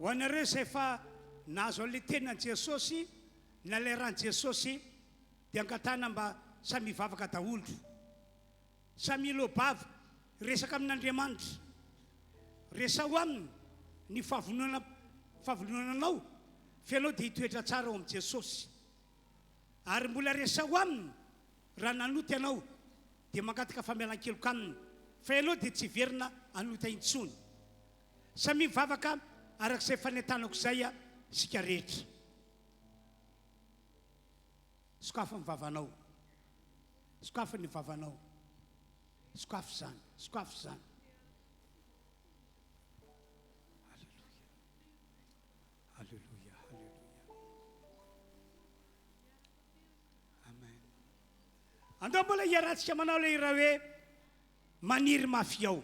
ho anareo izay fa nahazo an'ilay tenan' Jesosy na ilay ran' Jesosy dia angatana mba samy vavaka daholo samy lobava resaka amin'Andriamanitra resa ho aminy ny fahavononanao fa ianao dia hitoetra tsara ao amin'i Jesosy ary mbola resa ho aminy raha nanoty ianao dia mangataka famelan-keloka aminy fa ianao dia tsy verina hanota intsony samy vavaka arak'izay fanentanako izay a sika rehetra sokafa ny vavanao sokafa ny vavanao sokafo zany halleluja amen andao mbola hiarahantsika manao ilay raha hoe maniry mafy ao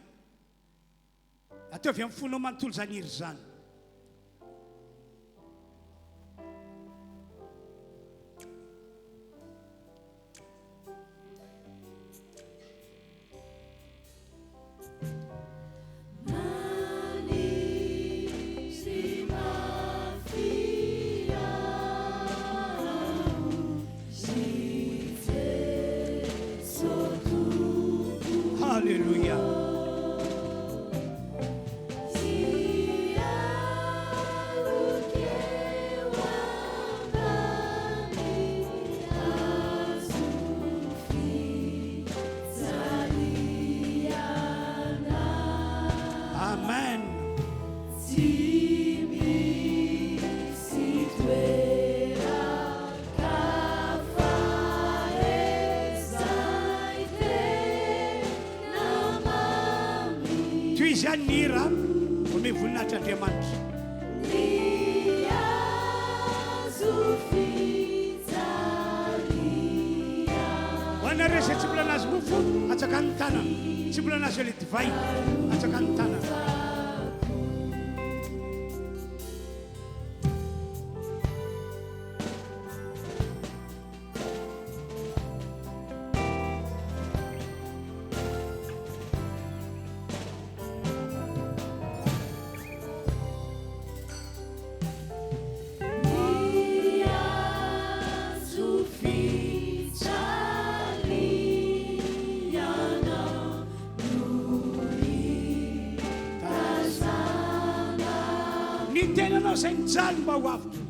atao avy amin'ny fonao manontolo zany iry zany. Hallelujah. Zany nira ome voninahitryandriamanitra. Hoanareo izay tsy mbola nazy mofo atsakany tanana, tsy mbola nazy le divay atsakany tanana. Ny tenanao izay mijaly mba ho avitra. Ny tenanao izay mijaly mba ho avotro.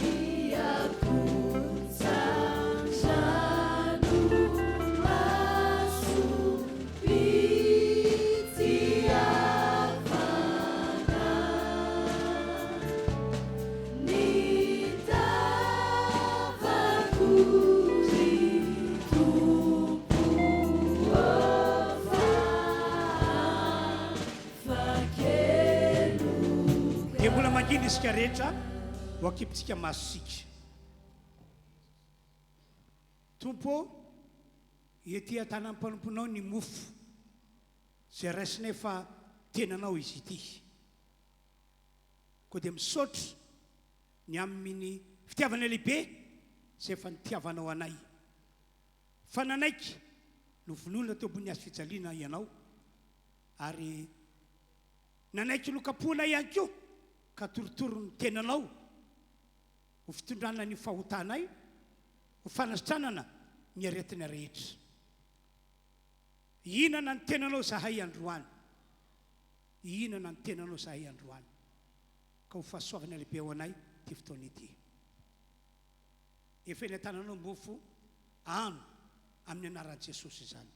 Kadiako zanjano maso Iny isika rehetra ho akipitsika masosika. Tompo, ety an-tanan'ny mpanomponao ny mofo zay raisinay fa tenanao izy ity. Koa dia misaotra ny amin'ny fitiavana lehibe zay efa nitiavanao anay. Fa nanaiky novolona teo ambony hazo fijaliana ianao, ary nanaiky lokapoana ihany koa ka torotoro ny tenanao ho fitondrana ny fahotanay, ho fanasitranana ny aretina rehetra. Ihinana ny tenanao zahay androany, ihinana ny tenanao zahay androany, ka ho fahasoavana lehibe ao anay ty fotoana ity. Efa eny an-tananao mofo ano amin'ny anaran'i Jesosy izany.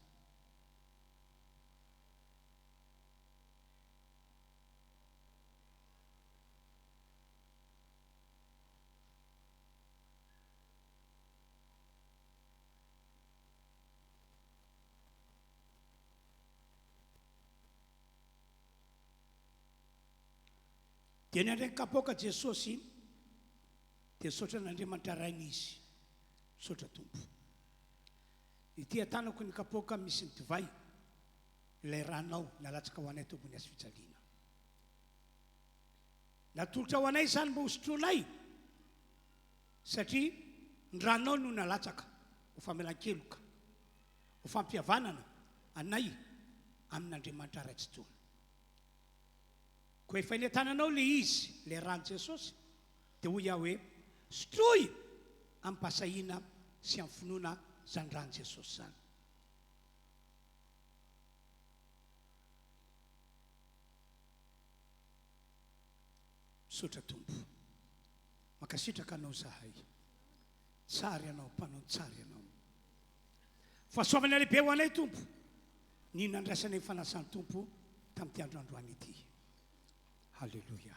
Dia nyandraiky kapoaka Jesosy dia saotra n'Andriamanitra rainy izy, saotra Tompo. Ity atanako ny kapoaka misy ny divay, ilay ranao nalatsaka ho anay teo ambony hazo fijaliana. Natolotra ho anay izany mba hosotronay, satria ny ranao no nalatsaka ho famelan-keloka, ho fampihavanana anay amin'Andriamanitra ray tsy tony. Koa efa eny an-tananao le izy, le rano Jesosy, dia hoy aho hoe sotroy amin'ny mpasahiana sy amin'ny finoana zany rano Jesosy zany. Misaotra Tompo, makasitraka anao zahay, tsara ianao, mpanao tsara ianao. Fahasoavana lehibe ho anay Tompo, ny nandraisanay fanasany Tompo tamin'ity andro androany ity. Halleluja,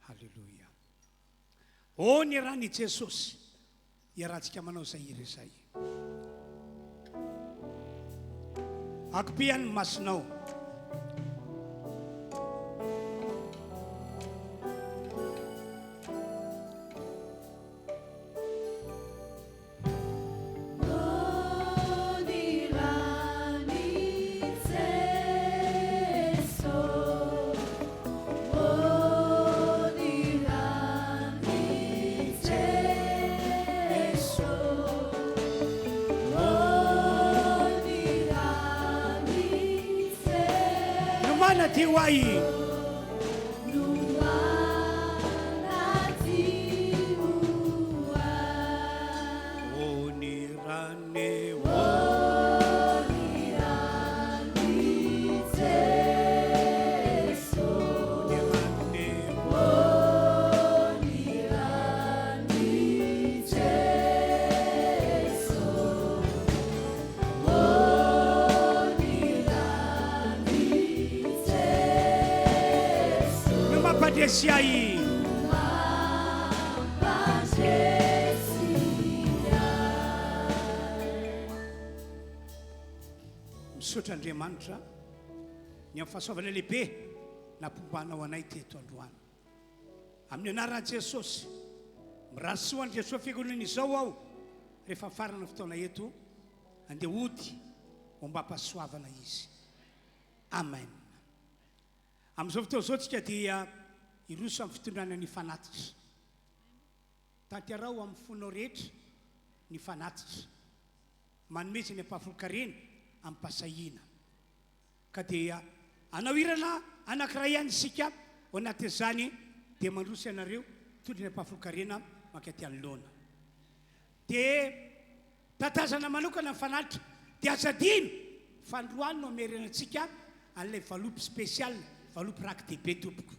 halleluja. O ny rany Jesosy, iarahantsika manao zay iry izay. akpiany masinao. Tiwai Siai misaotra Andriamanitra ny amin'ny fahasoavana lehibe napombanao anay teto androany amin'ny anaran'i Jesosy mirasoa an'i Jesosy fiangonana izao aho rehefa farana fotoana eto andeha hody momba ampahasoavana izy. Amen. Amin'izao fotoana izao tsika dia iroso amin'ny fitondrana ny fanatitra. Tanterao amin'ny fonao rehetra ny fanatitra. Manometsy ny ampahafolokarena amin'ny mpasahina. Ka dia anao irana anankiray ihany isika ao anatin'izany dia mandroso ianareo tondry ny ampahafolokarena mankaty anoloana. Dia tatazana manokana ny fanatitra dia azadino fandroany no amerenantsika an'ilay valopy spesial, valopy raky dehibe tompoko.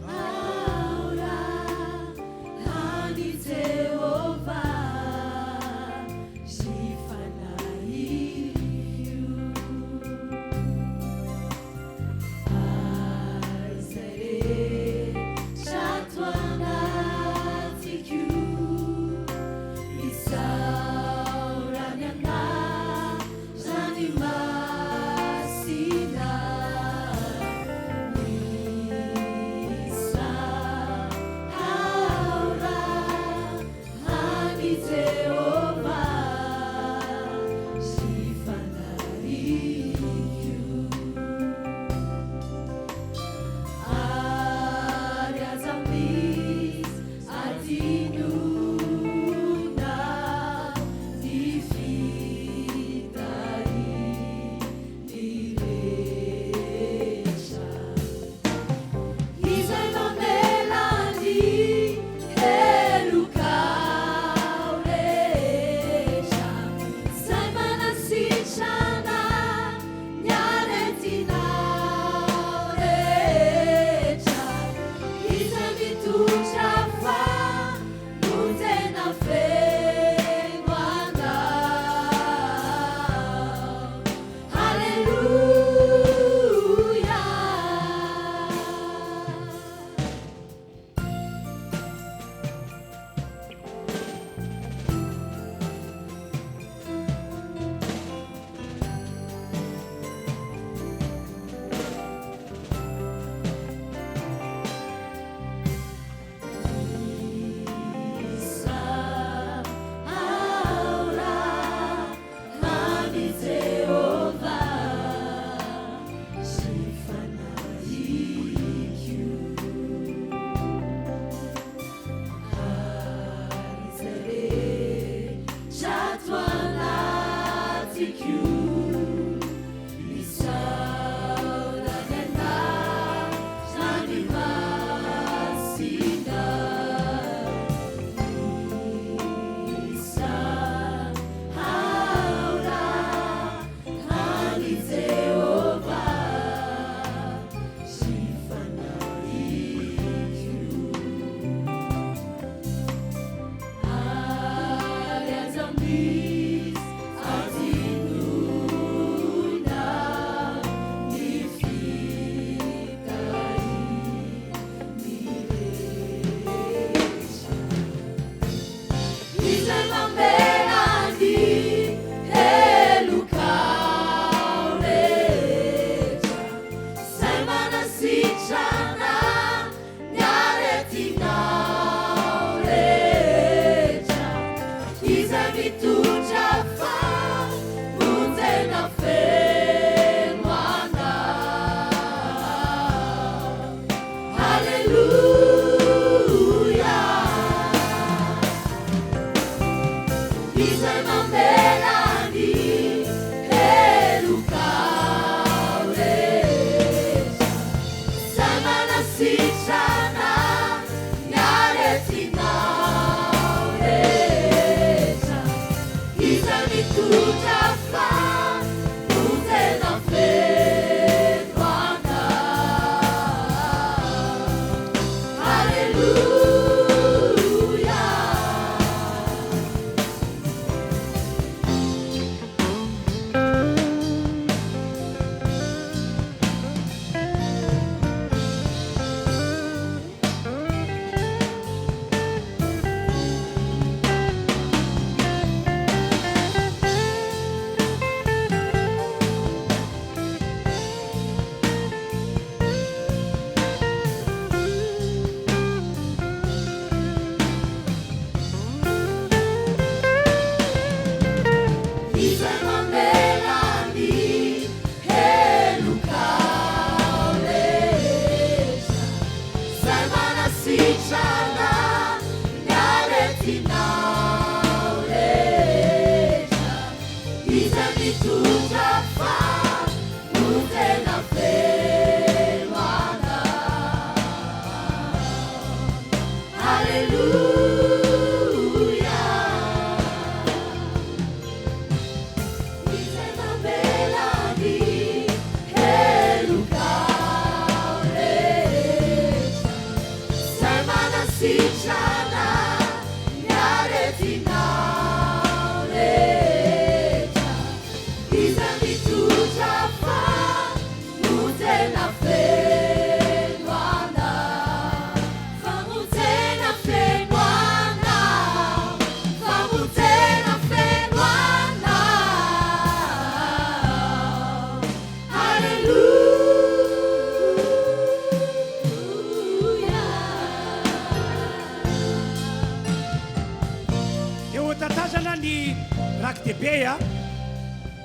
Aura, Hanite.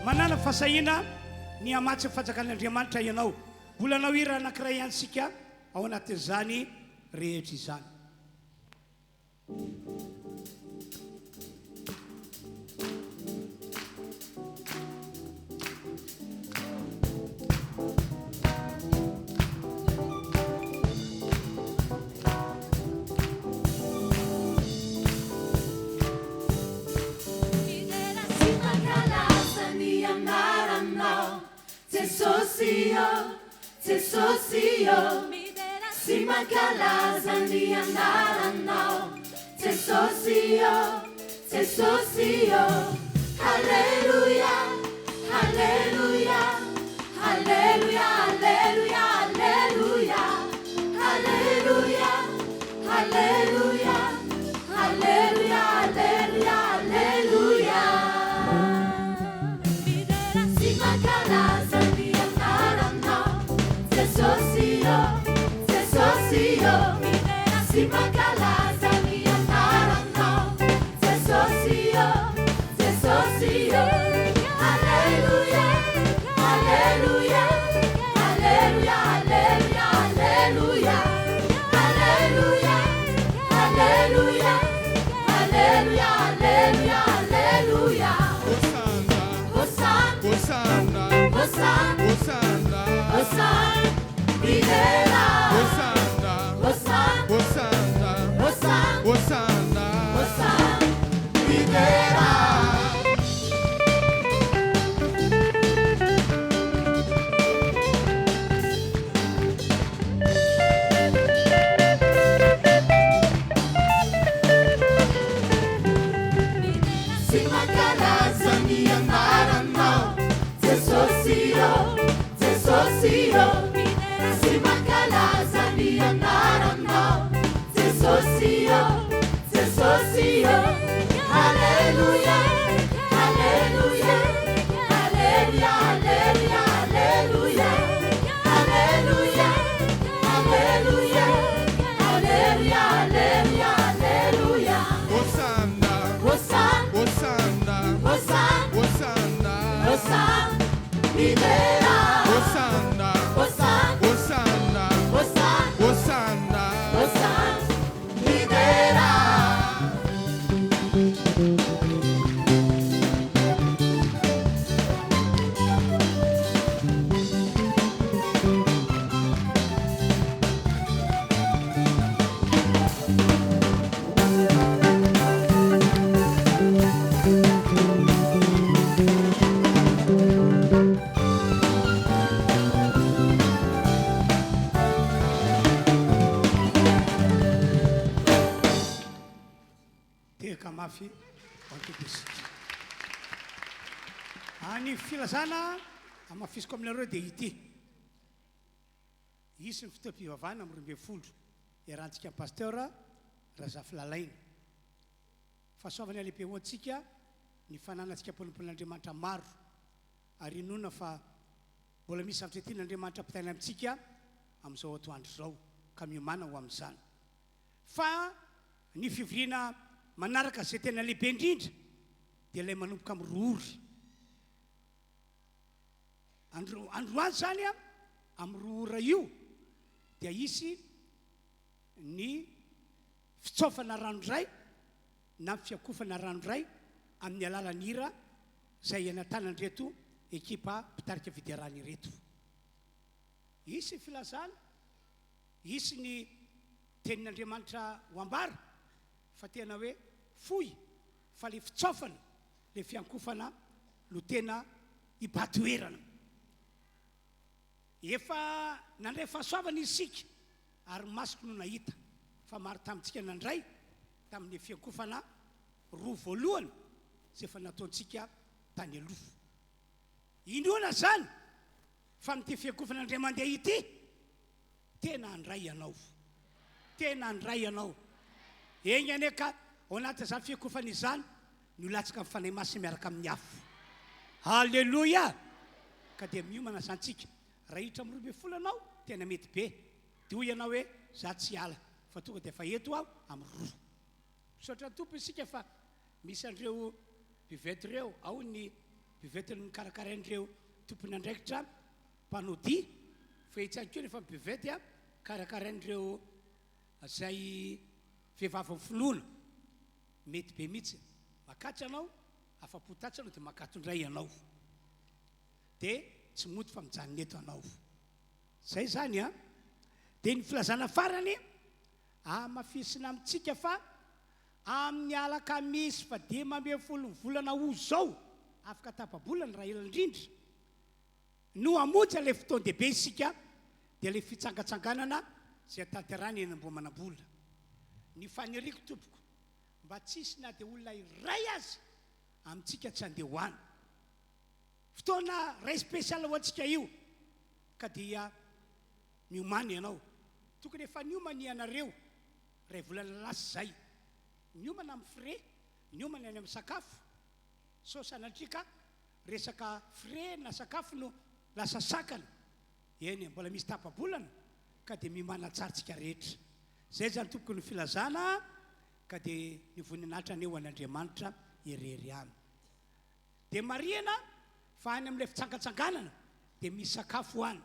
manana fasahina ny amatsy fanjakan'Andriamanitra ianao volanao ira anankiray antsika ao anatin'izany rehetra izany. Tesosio, si mancalaza ni andaranao. Tesosio, Alleluia, Alleluia, Alleluia, Alleluia, Alleluia, Alleluia, Alleluia, Alleluia, Alleluia, Alleluia. Si mancalaza ni Tesosio, si mancalaza ni andaranno. Tesosio, Alleluia, Alleluia, Alleluia, Alleluia, Alleluia, Alleluia, Alleluia, Alleluia, Alleluia, Alleluia. Hosanna, Hosanna, Hosanna, Hosanna, Hosanna. Videra. Hosanna, Hosanna, Hosanna, Hosanna, Hosanna, Hosanna, Videra. Si mancalaza ni andaranno. Tesosio, si mancalaza ni andaranno. Tesosio, Alleluia, Alleluia, Alleluia, Alleluia, Alleluia, Alleluia, Alleluia, Alleluia, Alleluia, Alleluia. Hosanna, Hosanna, Hosanna, Hosanna, Hosanna, Hosanna, Videra. Hosanna, Hosanna, Hosanna, Hosanna, Hosanna, Hosanna, Videra. Mafy any filazana amafisiko aminareo dia ity isy ny fotoam-pivavahana amin'ny 12 iarahantsika pasteur razafilalaina fahasoavany alehibe antsika ny fananantsika polompolian'Andriamanitra maro ary inona fa mbola misy zavatra mpitaina amintsika amin'izao atoandro zao ka miomana ho amin'izany fa ny fivoriana manaraka zay tena lehibe indrindra dia ilay manomboka amin'ny rory androany zany amin'ny roora io dia isy ny fitsofana ranoray na fiakofana ranoray amin'ny alalan'ny hira zay anatanan'ireto ekipa mpitarika fiderany ireto isy filazana isy ny tenin'Andriamanitra ho ambara fa tena hoe foy fa le fitsofana le fiankofana no tena ipatoerana. Efa nandray fahasoavana isika ary masoko no nahita fa maro tamintsika nandray tamin'ny fiankofana roa voalohany zay efa nataontsika tany aloha. Inoana zany fa amin'ity fiankofana andray mandeha ity tena andray ianao, tena andray ianao. Eny ane ka ao anaty zany fiankofana izany no latsaka mifanahy masina miaraka amin'ny afo. Halleloia. Ka dia miomana zantsika raha hitra amin'ny 12 anao tena mety be dia hoy ianao hoe za tsy ala fa tonga dia fa eto aho amin'ny 2. Misaotra tompo isika fa misy andreo mpivety ireo ao ny mpivety ny karakarain'ireo tompony andraikitra mpanody fa itsany keo nefa mpivety a karakarain'ireo zay vehivavy finoana mety be mihitsy makatsy anao afa-potatsy anao dia makatondray ianao dia tsy mody fa mijanona eto anao. Zay zany a. Dia ny filazana farany mafisina amintsika fa amin'ny Alakamisy fa 12 volana ho zao afaka tapabolana raha ela indrindra no amonjy le fotoan-dehibe isika dia le fitsangatsanganana zay tanterana eny ambony ny faniriko tompoko mba tsisy na dia olona iray azy amintsika tsy andeha hoany fotoana ray spesialy ho antsika io ka dia miomany ianao tokony efa niomany ianareo ray volana lasa zay niomana amin'ny fre niomana any amin'ny sakafo so sanatrika resaka fre na sakafo no lasa sakana eny mbola misy tapabolana ka dia miomana tsaritsika rehetra. Zay zany tompoko ny filazana ka dia nivoninahitra aneo an'Andriamanitra irery any. Dia marihana fa any amin'ilay fitsangatsanganana dia misy sakafo any,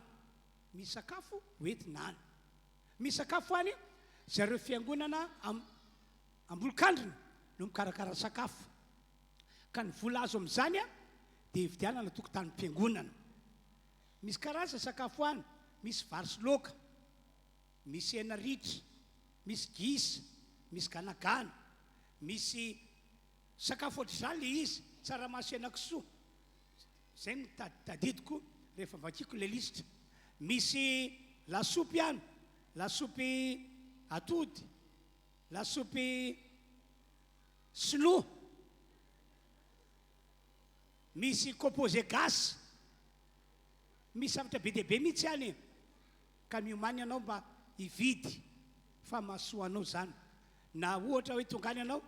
misy sakafo hoentina any, misy sakafo any zareo fiangonana ambolokandrina no mikarakara sakafo ka ny vola azo amin'izany a dia hividianana tokotany mpiangonana. Misy karaza sakafo any, misy vary sy laoka, misy hena ritra, misy gisa, misy ganagana, misy sakafo ohatr'izany le izy tsaramaso henan-kisoa. Zay ny tadidiko rehefa vakiko le lisitra. Misy lasopy any, lasopy atody, lasopy sinoa, misy composé gasy, misy zavatra be dia be mihitsy any ka miomany ianao mba hividy fa mahasoa anao zany. Na ohatra hoe tongany ianao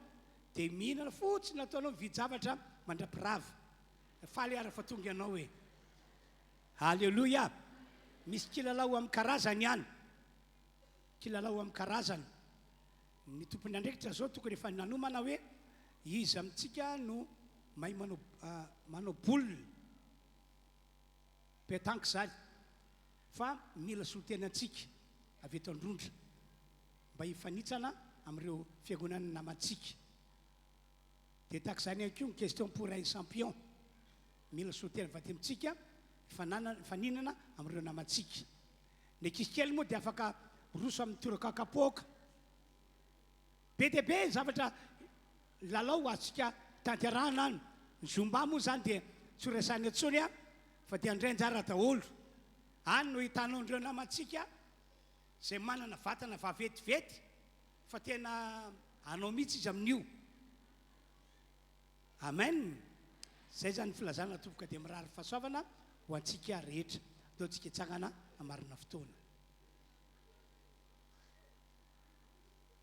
dia mihinana fotsiny nataonao mividy zavatra mandrapirava faly ara fa tonga ianao hoe halleloia. Misy kilalao amin'ny karazany ihany, kilalao amin'ny karazany. Ny tompony andraikitra zao tokony efa nanomana hoe izy amintsika no mahay manao boule pétanque zany fa mila solotena antsika avy eto Androndra mba hifanitsana amin'ireo fiangonana namantsika. Dia tahaka izany ihany koa ny question pour un champion mila solotena vaty amintsika hifaninana amin'ireo namantsika. Ny ankizy kely moa dia afaka roso amin'ny torakakapoaka be dia be zavatra lalao azontsika tanterahana any. Ny zomba moa zany dia tsy horesany antsony a fa dia andray-anjara daholo any no hitanao andreo namantsika zay manana vatana vavetivety fa tena anao mihitsy izy amin'io. Amen. Zay zany filazana tompoko dia mirary fahasoavana ho antsika rehetra deo tsika hitsangana amarina fotoana.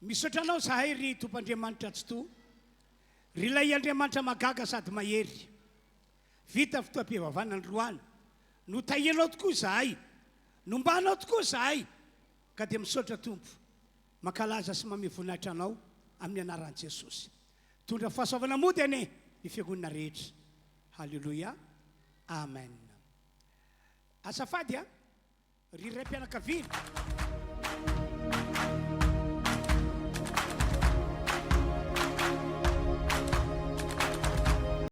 Misaotra anao zahay ry tompandriamanitra tsy to ry lay Andriamanitra magaga sady mahery vita fotoam-pivavahana androany no tahianao tokoa zahay, nombanao tokoa zahay ka dia misaotra tompo mankalaza sy manome voninahitra anao amin'ny anaran'i Jesosy. Tondra fahasoavana mody ane ny fiangonana rehetra. Halleloia. Amen. Azafady ry ray mpianakaviana